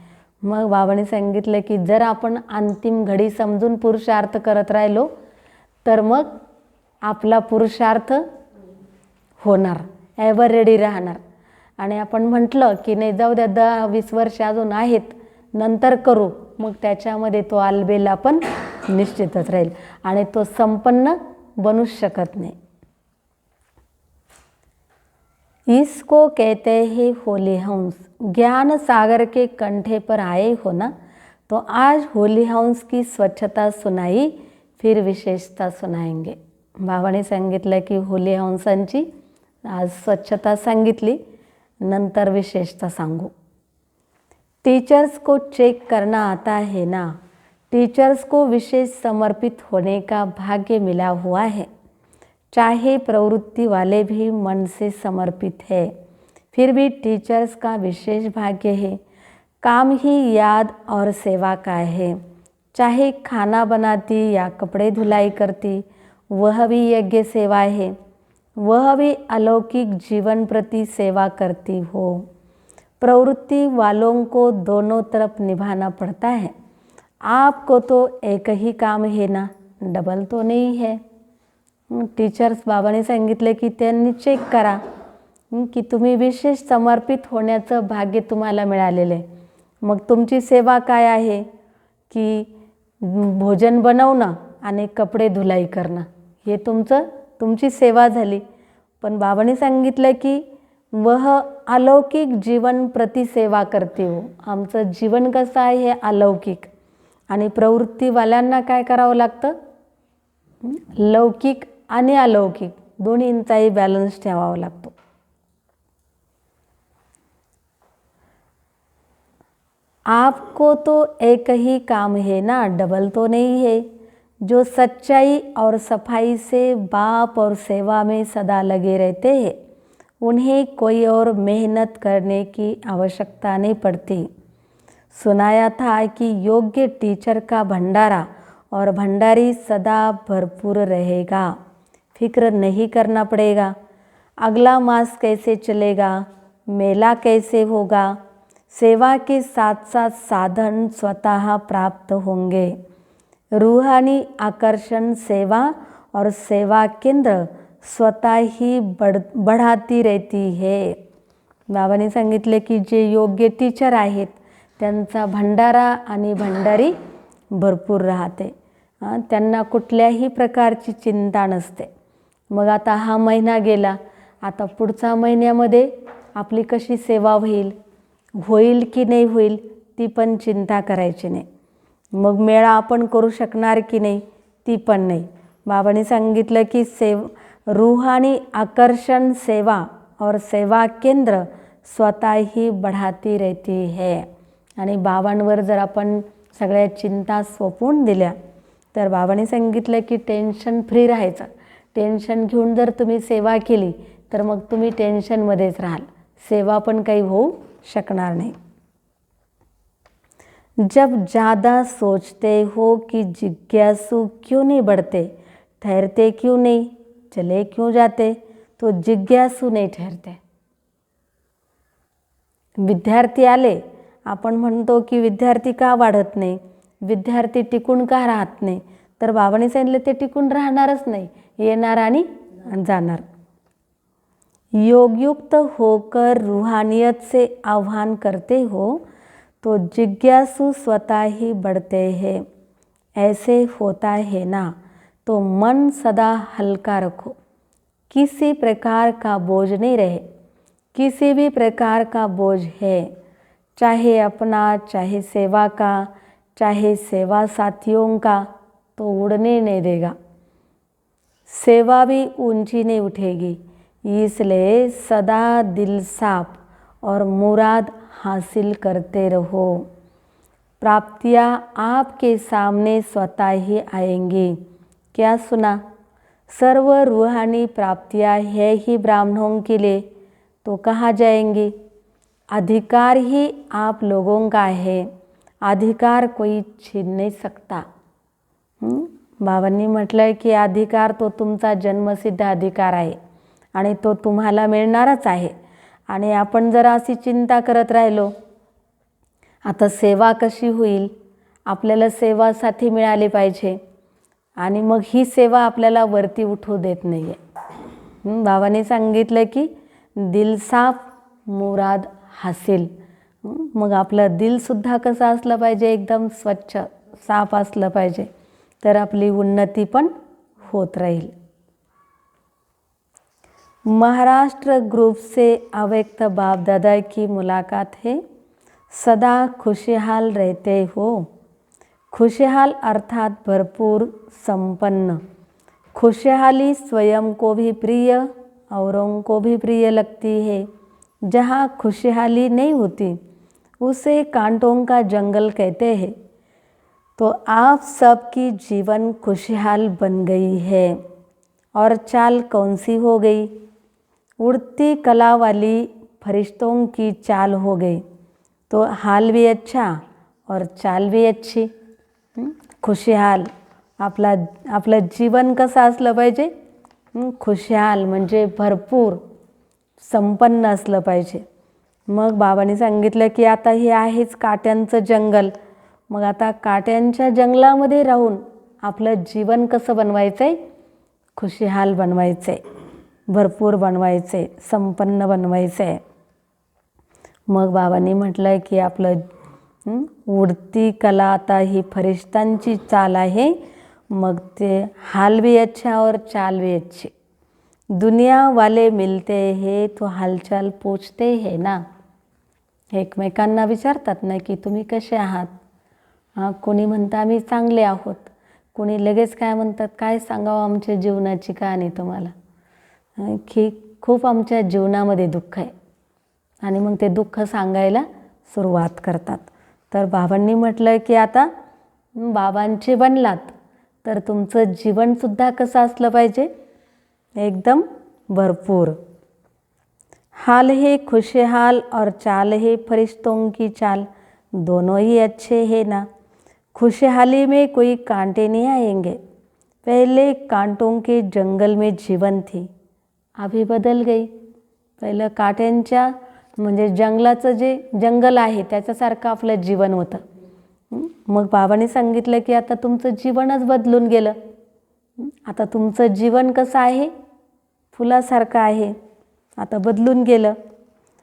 [SPEAKER 2] मग बाबांनी सांगितलं की जर आपण अंतिम घडी समजून पुरुषार्थ करत राहिलो तर मग आपला पुरुषार्थ होणार, एव्हर रेडी राहणार. आणि आपण म्हटलं की नाही जाऊ द्या 10-20 वर्ष अजून आहेत, नंतर करू, मग त्याच्यामध्ये तो अलबेला पण निश्चितच राहील आणि तो संपन्न बनूच शकत नाही. इसको कहते हैं होली हंस. ज्ञान सागर के कंठे पर आए हो ना, तो आज होली हंस की स्वच्छता सुनाई, फिर विशेषता सुनाएंगे. बाबांनी सांगितलं की होली हंसांची आज स्वच्छता सांगितली, नंतर विशेषता सांगू. टीचर्स को चेक करना आता है ना, टीचर्स को विशेष समर्पित होने का भाग्य मिला हुआ है. चाहे प्रवृत्ति वाले भी मन से समर्पित है, फिर भी टीचर्स का विशेष भाग्य है. काम ही याद और सेवा का है. चाहे खाना बनाती या कपड़े धुलाई करती, वह भी यज्ञ सेवा है. वह भी अलौकिक जीवन प्रति सेवा करती हो. प्रवृत्ति वालों को दोनों तरफ निभाना पड़ता है. आपको तो एक ही काम है ना, डबल तो नहीं है. टीचर्स बाबांनी सांगितले की त्यांनी चेक करा की तुम्ही विशेष समर्पित होण्याचं भाग्य तुम्हाला मिळालेलं आहे. मग तुमची सेवा काय आहे की भोजन बनवणं आणि कपडे धुलाई करणं, हे तुमची सेवा झाली. पण बाबांनी सांगितलं की वह अलौकिक जीवन प्रति सेवा करते हो. आमचं जीवन कसं आहे हे अलौकिक, आणि प्रवृत्तीवाल्यांना काय करावं लागतं, लौकिक आणि अलौकिक दोन्हींचाही बॅलन्स ठेवावा लागतो. आपको तो एक ही काम है ना, डबल तो नहीं है. जो सच्चाई और सफाई से बाप और सेवा में सदा लगे रहते हैं, उन्हें कोई और मेहनत करने की आवश्यकता नहीं पड़ती. सुनाया था कि योग्य टीचर का भंडारा और भंडारी सदा भरपूर रहेगा. फिक्र नहीं करना पड़ेगा. अगला मास कैसे चलेगा, मेला कैसे होगा, सेवा के साथ साथ साधन स्वतः प्राप्त होंगे. रूहानी आकर्षण सेवा और सेवा केंद्र स्वतः ही बढ़ाती रहती है. बाबांनी सांगितले की जे योग्य टीचर आहेत त्यांचा भंडारा आणि भंडारी भरपूर राहते. त्यांना कुठल्याही प्रकारची चिंता नसते. मग आता हा महिना गेला, आता पुढच्या महिन्यामध्ये आपली कशी सेवा होईल की नाही होईल ती पण चिंता करायची नाही. मग मेळा आपण करू शकणार की नाही ती पण नाही. बाबांनी सांगितलं की रूहानी आकर्षण सेवा और सेवा केंद्र स्वतः ही बढ़ाती रहती है. आणि बाबांवर जर आपण सगळ्या चिंता सोपवून दिल्या तर बाबांनी सांगितलं की टेन्शन फ्री राहायचं. टेन्शन घेऊन जर तुम्ही सेवा केली तर मग तुम्ही टेन्शनमध्येच राहाल, सेवा पण काही होऊ शकणार नाही. जब ज़्यादा सोचते हो कि जिज्ञासु क्यों नहीं बढ़ते, ठहरते क्यों नहीं, चले क्यों जाते, तो जिज्ञासु नहीं ठहरते. विद्यार्थी आले, आपण म्हणतो की विद्यार्थी का वाढत नाही, विद्यार्थी टिकून का राहत नाही, तर बाबांनी सांगितलं ते टिकून राहणारच नाही, येणार आणि जाणार. योगयुक्त होकर रूहानियत से आह्वान करते हो तो जिज्ञासु स्वतः ही बढ़ते हैं. ऐसे होता है ना, तो मन सदा हल्का रखो, किसी प्रकार का बोझ नहीं रहे. किसी भी प्रकार का बोझ है, चाहे अपना, चाहे सेवा का, चाहे सेवा साथियों का, तो उड़ने नहीं देगा. सेवा भी ऊंची नहीं उठेगी. इसलिए सदा दिल साफ और मुराद हासिल करते रहो. प्राप्तियाँ आपके सामने स्वतः ही आएंगी. क्या सुना? सर्व रूहानी प्राप्तियाँ है ही ब्राह्मणों के लिए, तो कहाँ जाएंगी? अधिकार ही आप लोगों का है, अधिकार कोई छीन नहीं सकता. बाबांनी म्हटलं की अधिकार तो तुमचा जन्मसिद्ध अधिकार आहे आणि तो तुम्हाला मिळणारच आहे. आणि आपण जर अशी चिंता करत राहिलो, आता सेवा कशी होईल, आपल्याला सेवासाठी मिळाली पाहिजे आणि मग ही सेवा आपल्याला वरती उठू देत नाही आहे. बाबांनी सांगितलं की दिल साफ मुराद हासिल. मग आपलं दिलसुद्धा कसं असलं पाहिजे, एकदम स्वच्छ साफ असलं पाहिजे, तर आपली उन्नती पण होत राहील. महाराष्ट्र ग्रुप से अव्यक्त बाप दादा की मुलाकात है. सदा खुशहाल रहते हो. खुशहाल अर्थात भरपूर संपन्न. खुशहाली स्वयं को भी प्रिय, औरों को भी प्रिय लगती है. जहाँ खुशहाली नहीं होती उसे कांटों का जंगल कहते हैं. तो आप सबकी जीवन खुशहाल बन गई है. और चाल कौन सी हो गई? उड़ती कला वाली फरिश्तों की चाल हो गई. तो हाल भी अच्छा और चाल भी अच्छी. खुशहाल आपलं जीवन कसं असलं पाहिजे? खुशहाल म्हणजे भरपूर संपन्न असलं पाहिजे. मग बाबांनी सांगितलं की आता हे आहेच काट्यांचं जंगल. मग आता काट्यांच्या जंगलामध्ये राहून आपलं जीवन कसं बनवायचं आहे? खुशहाल बनवायचं आहे, भरपूर बनवायचं आहे, संपन्न बनवायचं आहे. मग बाबांनी म्हटलं आहे की आपलं उडती कला आता ही फरिश्तांची चाल आहे. मग ते हाल भी अच्छा और चाल भी अच्छी. दुनिया वाले मिलते हैं तो हालचाल पूछते हैं ना. एकमेकांना विचारतात ना की तुम्ही कसे आहात. कोणी म्हणतं आम्ही चांगले आहोत, कोणी लगेच काय म्हणतात, काय सांगावं आमच्या जीवनाची कहाणी तुम्हाला, की खूप आमच्या जीवनामध्ये दुःख आहे, आणि मग ते दुःख सांगायला सुरुवात करतात. तर बाबांनी म्हटलं की आता बाबांचे बनलात तर तुमचं जीवनसुद्धा कसं असलं पाहिजे? एकदम भरपूर. हाल है खुशहाल और चाल है फरिश्तों की चाल, दोनों ही अच्छे हैं ना. खुशहाली में कोई कांटे नहीं आएंगे. पहले कांटों के जंगल में जीवन थी, अभी बदल गई. पहिलं काट्यांच्या म्हणजे जंगलाचं जे जंगल आहे त्याच्यासारखं आपलं जीवन होतं. मग बाबांनी सांगितलं की आता तुमचं जीवनच बदलून गेलं. आता तुमचं जीवन कसं आहे? फुलासारखं आहे, आता बदलून गेलं.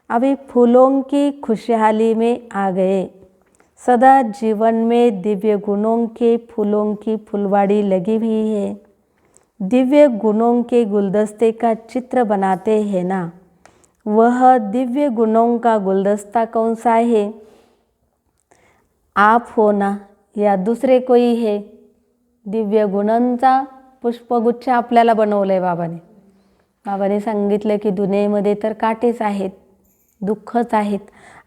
[SPEAKER 2] अभी फूलों की खुशहाली में आ गए. सदा जीवन में दिव्य गुणों के फूलों की फुलवाड़ी लगी हुई है. दिव्य गुणों के गुलदस्ते का चित्र बनाते हैं ना. वह दिव्य गुणों का गुलदस्ता कौन सा है? आप हो ना या दुसरे कोई है? दिव्य गुणांचा पुष्पगुच्छ आपल्याला बनवलं आहे बाबाने. बाबाने सांगितलं की दुनियेमध्ये तर काटेच आहेत, दुःखच आहेत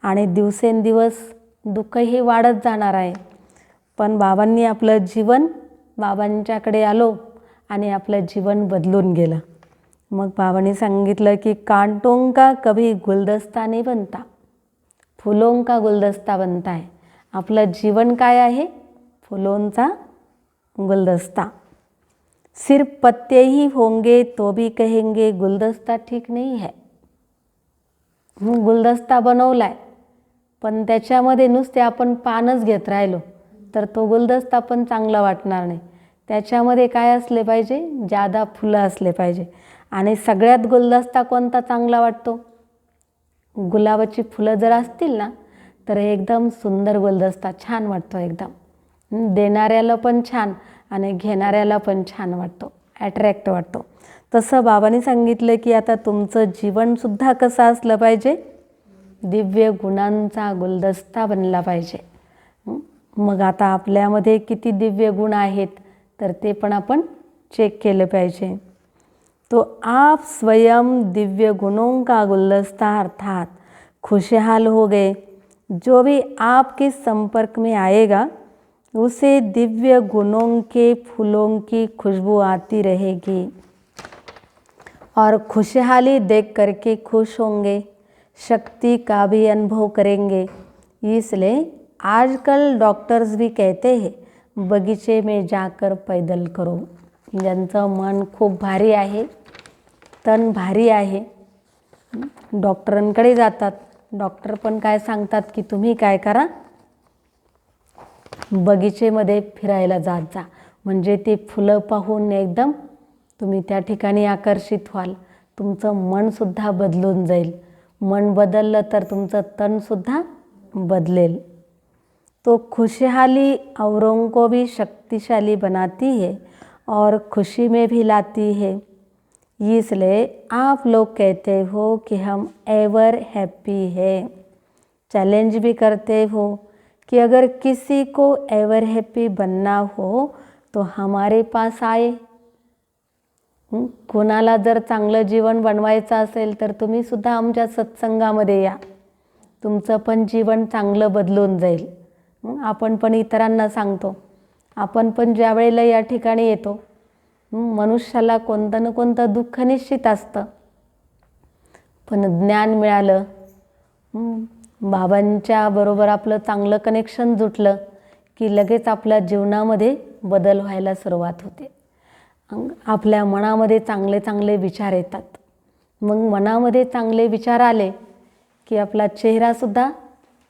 [SPEAKER 2] आणि दिवसेंदिवस दुःखही वाढत जाणार आहे. पण बाबांनी आपलं जीवन, बाबांच्याकडे आलो आणि आपलं जीवन बदलून गेलं. मग बाबांनी सांगितलं की कांटों का कभी गुलदस्ता नहीं बनता, फुलों का गुलदस्ता बनता है. आपलं जीवन काय आहे? फुलोंचा गुलदस्ता. सिर्फ पत्ते ही होंगे तो भी कहेंगे गुलदस्ता ठीक नहीं है. गुलदस्ता बनवलाय पण त्याच्यामध्ये नुसते आपण पानच घेत राहिलो तर तो गुलदस्ता पण चांगला वाटणार नाही. त्याच्यामध्ये काय असले पाहिजे? जादा फुलं असले पाहिजे. आणि सगळ्यात गुलदस्ता कोणता चांगला वाटतो? गुलाबाची फुलं जर असतील ना तर एकदम सुंदर गुलदस्ता छान वाटतो. एकदम देणाऱ्याला पण छान आणि घेणाऱ्याला पण छान वाटतो, ॲट्रॅक्ट वाटतो. तसं बाबांनी सांगितलं की आता तुमचं जीवनसुद्धा कसं असलं पाहिजे? दिव्य गुणांचा गुलदस्ता बनला पाहिजे. मग आता आपल्यामध्ये किती दिव्य गुण आहेत तर ते पण आपण चेक केलं पाहिजे. तो आप स्वयं दिव्य गुणों का गुलदस्ता अर्थात खुशहाल हो गए. जो भी आपके संपर्क में आएगा उसे दिव्य गुणों के फूलों की खुशबू आती रहेगी और खुशहाली देख करके खुश होंगे, शक्ति का भी अनुभव करेंगे. इसलिए आजकल डॉक्टर्स भी कहते हैं बगीचे में जाकर पैदल करो. ज्यांचं मन खूप भारी आहे, तन भारी आहे, डॉक्टरांकडे जातात. डॉक्टर पण काय सांगतात की तुम्ही काय करा? बगीचेमध्ये फिरायला जात जा. म्हणजे ते फुलं पाहून एकदम तुम्ही त्या ठिकाणी आकर्षित व्हाल. तुमचं मनसुद्धा बदलून जाईल. मन बदललं तर तुमचं तनसुद्धा बदलेल. तो खुशहाली औरों को भी शक्तिशाली बनाती है और खुशी में भी लाती है. इसलिए आप लोग कहते हो कि हम एवर हैप्पी है. चैलेंज भी करते हो कि अगर किसी को एवर हैप्पी बनना हो तो हमारे पास आए. कोणाला जर चांगलं जीवन बनवायचं असेल तर तुम्ही सुद्धा आमच्या सत्संगामध्ये या. तुमचं पण जीवन चांगलं बदलून जाईल. आपण पण इतरांना सांगतो. आपण पण ज्या वेळेला या ठिकाणी येतो मनुष्याला कोणतं ना कोणतं दुःख निश्चित असतं. पण ज्ञान मिळालं, बाबांच्या बरोबर आपलं चांगलं कनेक्शन जुटलं की लगेच आपल्या जीवनामध्ये बदल व्हायला सुरुवात होते. आपल्या मनामध्ये चांगले चांगले विचार येतात. मग मनामध्ये चांगले विचार आले की आपला चेहरासुद्धा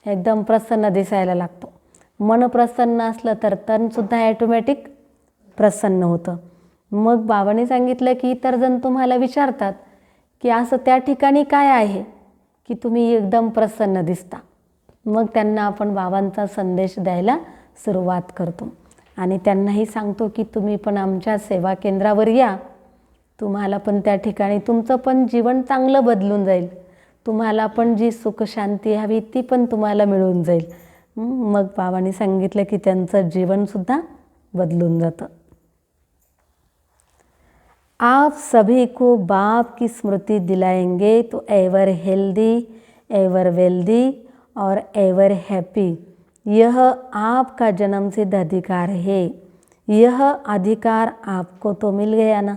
[SPEAKER 2] एकदम प्रसन्न दिसायला लागतो. मन प्रसन्न असलं तर तनसुद्धा ॲटोमॅटिक प्रसन्न होतं. मग बाबांनी सांगितलं की इतर जण तुम्हाला विचारतात की असं त्या ठिकाणी काय आहे की तुम्ही एकदम प्रसन्न दिसता. मग त्यांना आपण बाबांचा संदेश द्यायला सुरुवात करतो आणि त्यांनाही सांगतो की तुम्ही पण आमच्या सेवा केंद्रावर या. तुम्हाला पण त्या ठिकाणी तुमचं पण जीवन चांगलं बदलून जाईल. तुम्हाला पण जी सुख शांती हवी ती पण तुम्हाला मिळून जाईल. मग बाबांनी सांगितलं की त्यांचं जीवनसुद्धा बदलून जातं. आप सभी को बाप की स्मृति दिलाएंगे तो एवर हेल्दी, एवर वेल्दी और एवर हैप्पी. यह आपका जन्मसिद्ध अधिकार है. यह अधिकार आपको तो मिल गया ना.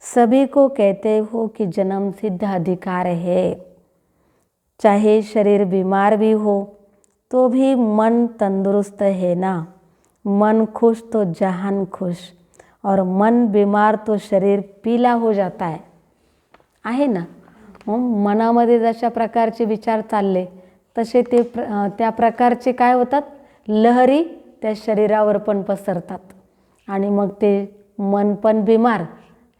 [SPEAKER 2] सभी को कहते हो कि जन्मसिद्ध अधिकार है. चाहे शरीर बीमार भी हो तो भी मन तंदुरुस्त है ना. मन खुश तो जहान खुश और मन बीमार तो शरीर पीला हो जाता आहे ना. मनामध्ये जशा प्रकारचे विचार चालले तसे ते त्या प्रकारचे काय होतात? लहरी त्या शरीरावर पण पसरतात आणि मग ते मन पण बिमार,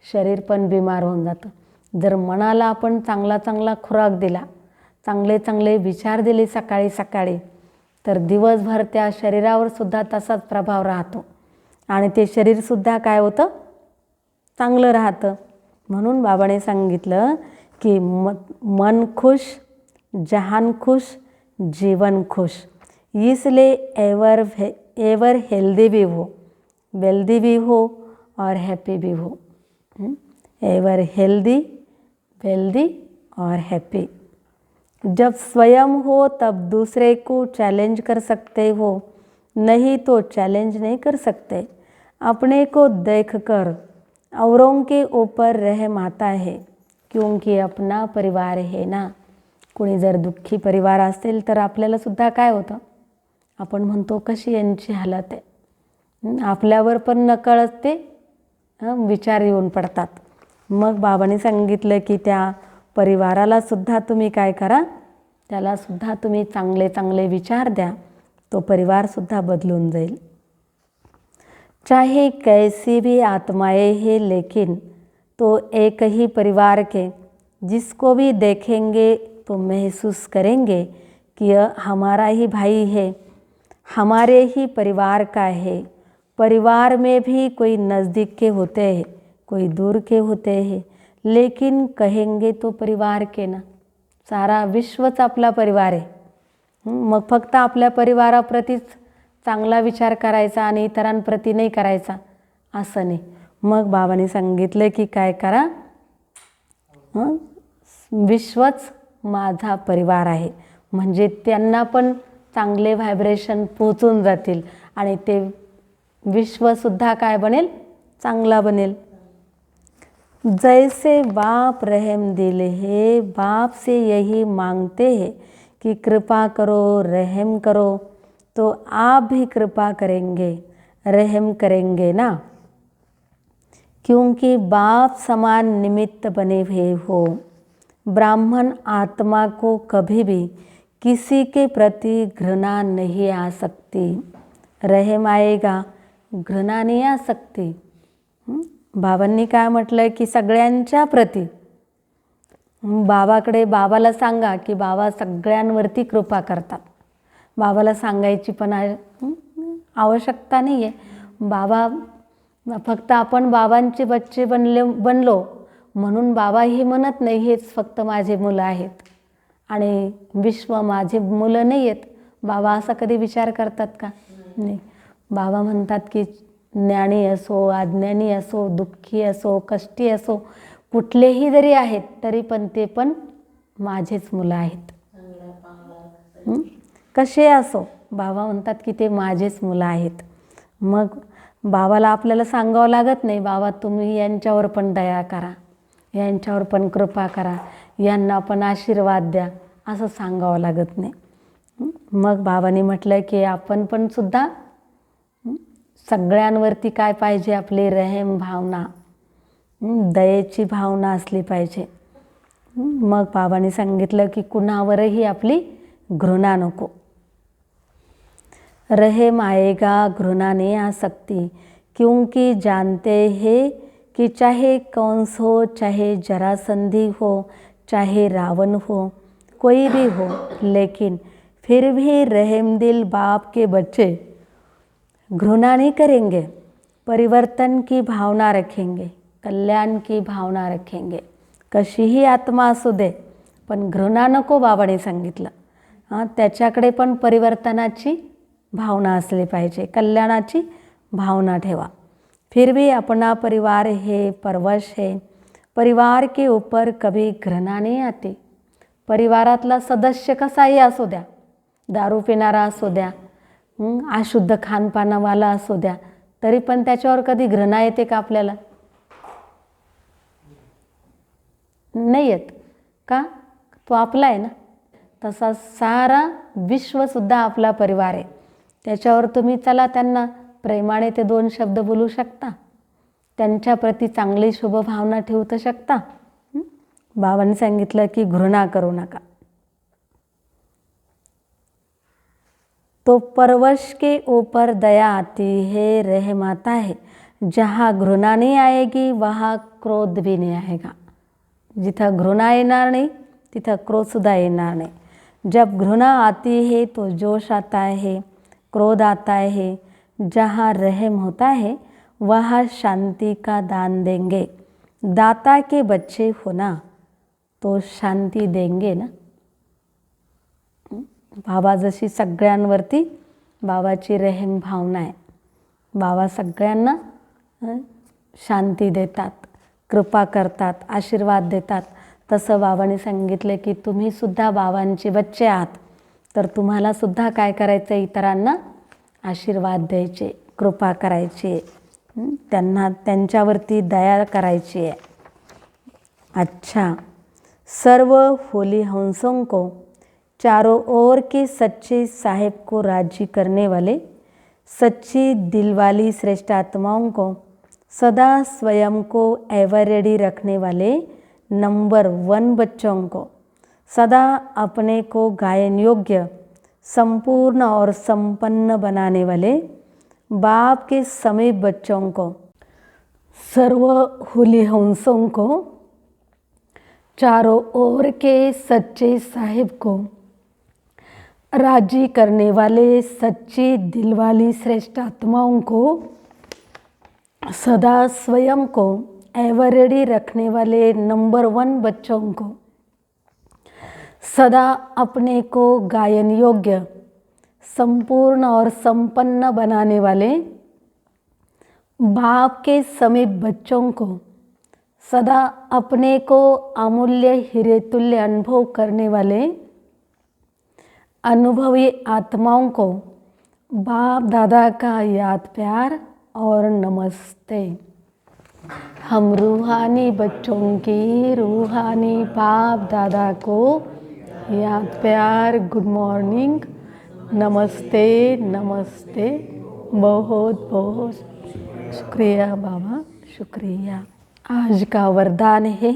[SPEAKER 2] शरीर पण बिमार होऊन जातं. जर मनाला आपण चांगला चांगला खुराक दिला, चांगले चांगले विचार दिले सकाळी सकाळी तर दिवसभर त्या शरीरावर सुद्धा तसाच प्रभाव राहतो आणि ते शरीरसुद्धा काय होतं? चांगलं राहतं. म्हणून बाबाने सांगितलं की मन खुश, जहान खुश, जीवन खुश. इसलिए एवर हेल्दी भी हो, वेल्दी भी हो और हैप्पी भी हो। एवर हेल्दी, वेल्दी और हैप्पी। जब स्वयं हो तब दूसरे को चैलेंज कर सकते हो, नहीं तो चैलेंज नहीं कर सकते। अपने को देखकर औरों के ऊपर रहम आता है, क्योंकि अपना परिवार आहे ना। कोणी जर दुःखी परिवार असेल तर आपल्याला सुद्धा काय होतं, आपण म्हणतो कशी यांची हालत आहे। आपल्यावर पण नकळत ते विचार येऊन पडतात। मग बाबांनी सांगितलं की त्या परिवाराला सुद्धा तुम्ही काय करा, त्याला सुद्धा तुम्ही चांगले चांगले विचार द्या, तो परिवार सुद्धा बदलून जाईल। चाहे कैसी भी आत्माएं हैं, लेकिन तो एक ही परिवार के जिसको भी देखेंगे तो महसूस करेंगे कि यह हमारा ही भाई है, हमारे ही परिवार का है। परिवार में भी कोई नज़दीक के होते हैं, कोई दूर के होते हैं, लेकिन कहेंगे तो परिवार के ना। सारा विश्वच आपला परिवार आहे। मग फक्त आपल्या परिवाराप्रतीच चांगला विचार करायचा आणि इतरांप्रती नाही करायचा असं नाही। मग बाबांनी सांगितलं की काय करा, विश्वच माझा परिवार आहे, म्हणजे त्यांना पण चांगले व्हायब्रेशन पोहोचून जातील आणि ते विश्वसुद्धा काय बनेल, चांगला बनेल। जैसे बाप रहम दिल है, बाप से यही मांगते हैं कि कृपा करो, रहम करो, तो आप भी कृपा करेंगे, रहम करेंगे ना, क्योंकि बाप समान निमित्त बने हुए हो। ब्राह्मण आत्मा को कभी भी किसी के प्रति घृणा नहीं आ सकती। रहम आएगा, घृणा नहीं आ सकती। बाबांनी काय म्हटलं की सगळ्यांच्या प्रती बाबाकडे, बाबाला सांगा की बाबा सगळ्यांवरती कृपा करतात। बाबाला सांगायची पण आवश्यकता नाही आहे। बाबा फक्त आपण बाबांचे बच्चे बनलो म्हणून बाबा हे म्हणत नाही हेच फक्त माझे मुलं आहेत आणि विश्व माझे मुलं नाही आहेत। बाबा असा कधी विचार करतात का? नाही। बाबा म्हणतात की ज्ञानी असो, अज्ञानी असो, दुःखी असो, कष्टी असो, कुठलेही जरी आहेत तरी पण ते पण माझेच मुलं आहेत। कसे असो, बाबा म्हणतात की ते माझेच मुलं आहेत। मग बाबाला आपल्याला सांगावं लागत नाही, बाबा तुम्ही यांच्यावर पण दया करा, यांच्यावर पण कृपा करा, यांना पण आशीर्वाद द्या, असं सांगावं लागत नाही। मग बाबांनी म्हटलं की आपण पण सुद्धा सगळ्यांवरती काय पाहिजे, आपली रहम भावना, दयेची भावना असली पाहिजे। मग बाबांनी सांगितलं की कुणावरही आपली घृणा नको। रहम आएगा, घृणा नहीं आ सकती, क्योंकि जानते हैं कि चाहे कंस हो, चाहे जरासंधी हो, चाहे रावण हो, कोई भी हो, लेकिन फिर भी रहमदिल बाप के बच्चे घृणा नहीं करेंगे, परिवर्तन की भावना रखेंगे, कल्याण की भावना रखेंगे। कशीही आत्मा असू दे पण घृणा नको, बाबाने सांगितलं। त्याच्याकडे पण परिवर्तनाची भावना असली पाहिजे, कल्याणाची भावना ठेवा। फिर भी अपना परिवार है, परवश है, परिवार के ऊपर कभी घृणा नहीं आती। परिवारातला सदस्य कसाही असू द्या, दारू पिणारा असू द्या, अशुद्ध खानपानावाला असू द्या, तरी पण त्याच्यावर कधी घृणा येते का आपल्याला? नाही येत का? तो आपला आहे ना। तसा सारा विश्वसुद्धा आपला परिवार आहे। त्याच्यावर तुम्ही चला त्यांना प्रेमाने ते 2 शब्द बोलू शकता, त्यांच्याप्रती चांगली शुभभावना ठेवू तर शकता। बाबांनी सांगितलं की घृणा करू नका। तो परवश के ऊपर दया आती है, रहम आता है। जहाँ घृणा नहीं आएगी वहाँ क्रोध भी नहीं आएगा। जिथं घृणा येणार नाही तिथं क्रोधसुद्धा येणार नाही। जब घृणा आती है तो जोश आता है, क्रोध आता है। जहाँ रहम होता है वहाँ शांति का दान देंगे। दाता के बच्चे हो ना तो शांती देंगे ना। बाबा जशी शांती देतात, कृपा करतात, आशीर्वाद देतात. तसं बाबांनी सांगितलं की तुम्ही सुद्धा बाबांचे बच्चे आहात, तर तुम्हाला सुद्धा काय करायचं, इतरांना आशीर्वाद द्यायचे, कृपा करायची, त्यांच्यावरती दया करायची आहे. अच्छा, सर्व होली हंसों को चारों ओर के सच्चे साहेब को राजी करने वाले सच्ची दिलवाली श्रेष्ठ आत्माओं को सदा स्वयं को एवर रेडी रखने वाले नंबर 1 बच्चों को सदा अपने को गायन योग्य संपूर्ण और संपन्न बनाने वाले बाप के समीप बच्चों को, सर्व होली हंसों को चारों ओर के सच्चे साहिब को राजी करने वाले सच्ची दिलवाली श्रेष्ठ आत्माओं को सदा स्वयं को एवर रेडी रखने वाले नंबर 1 बच्चों को सदा अपने को गायन योग्य संपूर्ण और संपन्न बनाने वाले बाप के समीप बच्चों को सदा अपने को अमूल्य हीरे तुल्य अनुभव करने वाले अनुभवी आत्माओं को बाप दादा का याद प्यार और नमस्ते। हम रूहानी बच्चों की रूहानी बाप दादा को याद प्यार, गुड मॉर्निंग, नमस्ते नमस्ते, बहुत बहुत शुक्रिया बाबा, शुक्रिया। आज का वरदान है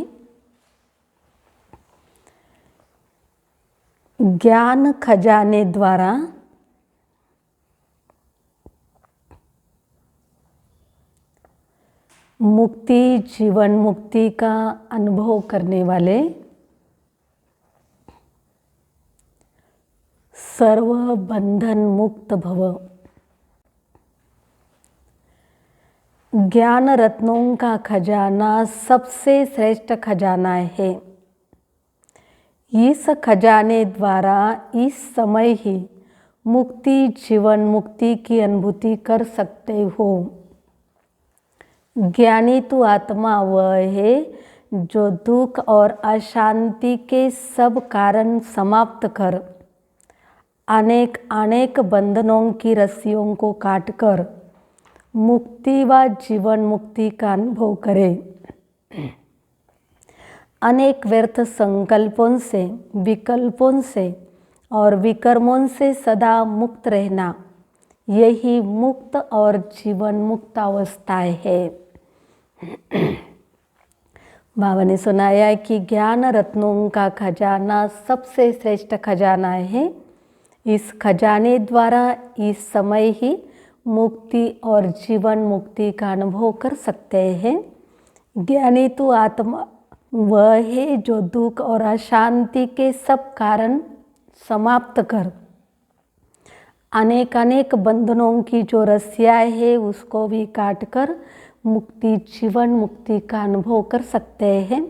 [SPEAKER 2] ज्ञान खजाने द्वारा मुक्ति, जीवन मुक्ति का अनुभव करने वाले सर्व बंधन मुक्त भव। ज्ञान रत्नों का खजाना सबसे श्रेष्ठ खजाना है। इस खजाने द्वारा इस समय ही मुक्ति, जीवन मुक्ति की अनुभूति कर सकते हो। ज्ञानी तो आत्मा वह है जो दुख और अशांति के सब कारण समाप्त कर अनेक अनेक बंधनों की रस्सियों को काटकर मुक्ति व जीवन मुक्ति का अनुभव करे। अनेक व्यर्थ संकल्पों से, विकल्पों से और विकर्मों से सदा मुक्त रहना, यही मुक्त और जीवन मुक्त अवस्था है। बाबा ने सुनाया कि ज्ञान रत्नों का खजाना सबसे श्रेष्ठ खजाना है। इस खजाने द्वारा इस समय ही मुक्ति और जीवन मुक्ति का अनुभव कर सकते हैं। ज्ञानी तो आत्मा वह है जो दुख और अशांति के सब कारण समाप्त कर अनेक अनेक बंधनों की जो रस्सियाँ है उसको भी काटकर मुक्ति, जीवन मुक्ति का अनुभव कर सकते हैं।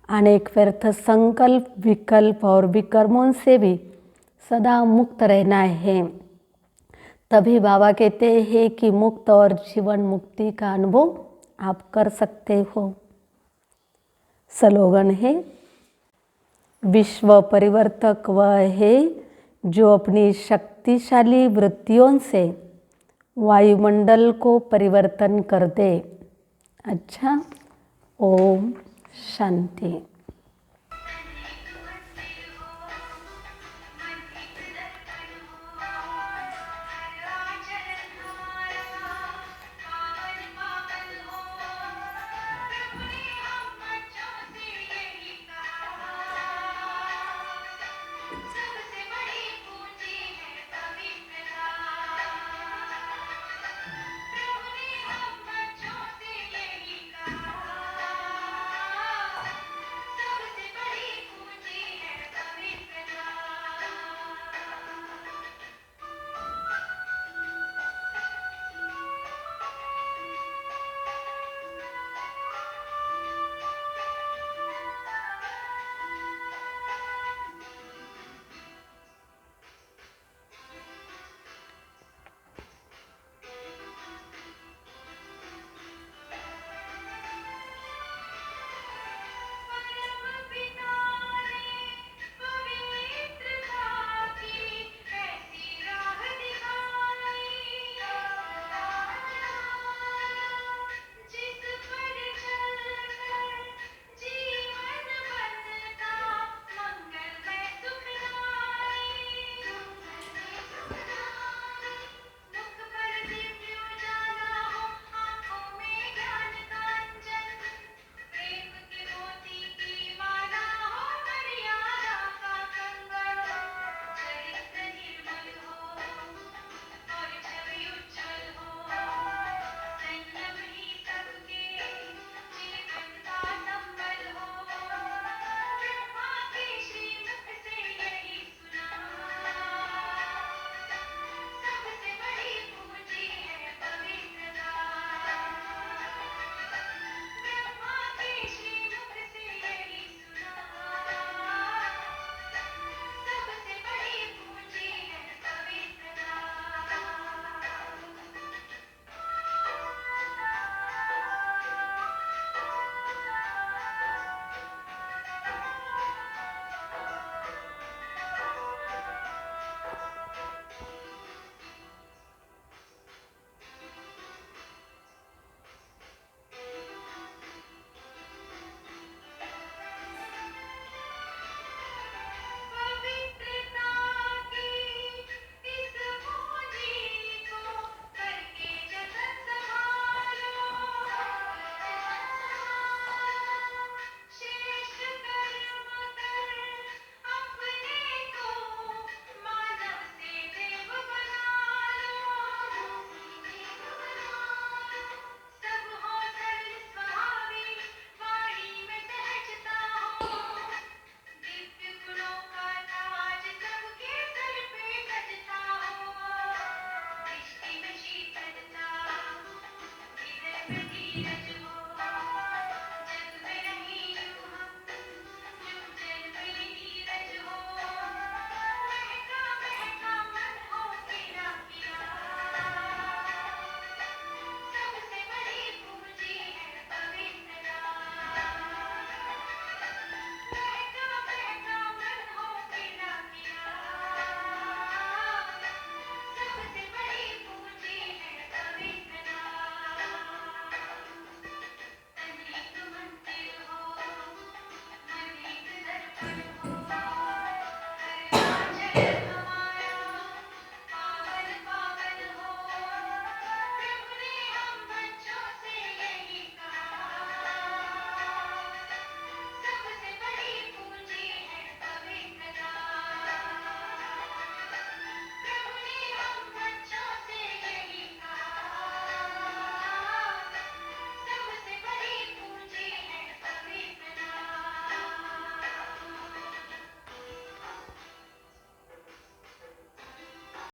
[SPEAKER 2] अनेक व्यर्थ संकल्प, विकल्प और विकर्मों से भी सदा मुक्त रहना है। तभी बाबा कहते हैं कि मुक्त और जीवन मुक्ति का अनुभव आप कर सकते हो। स्लोगन है, विश्व परिवर्तक वह है जो अपनी शक्तिशाली वृत्तियों से वायुमंडल को परिवर्तन कर दे। अच्छा, ओम शांति।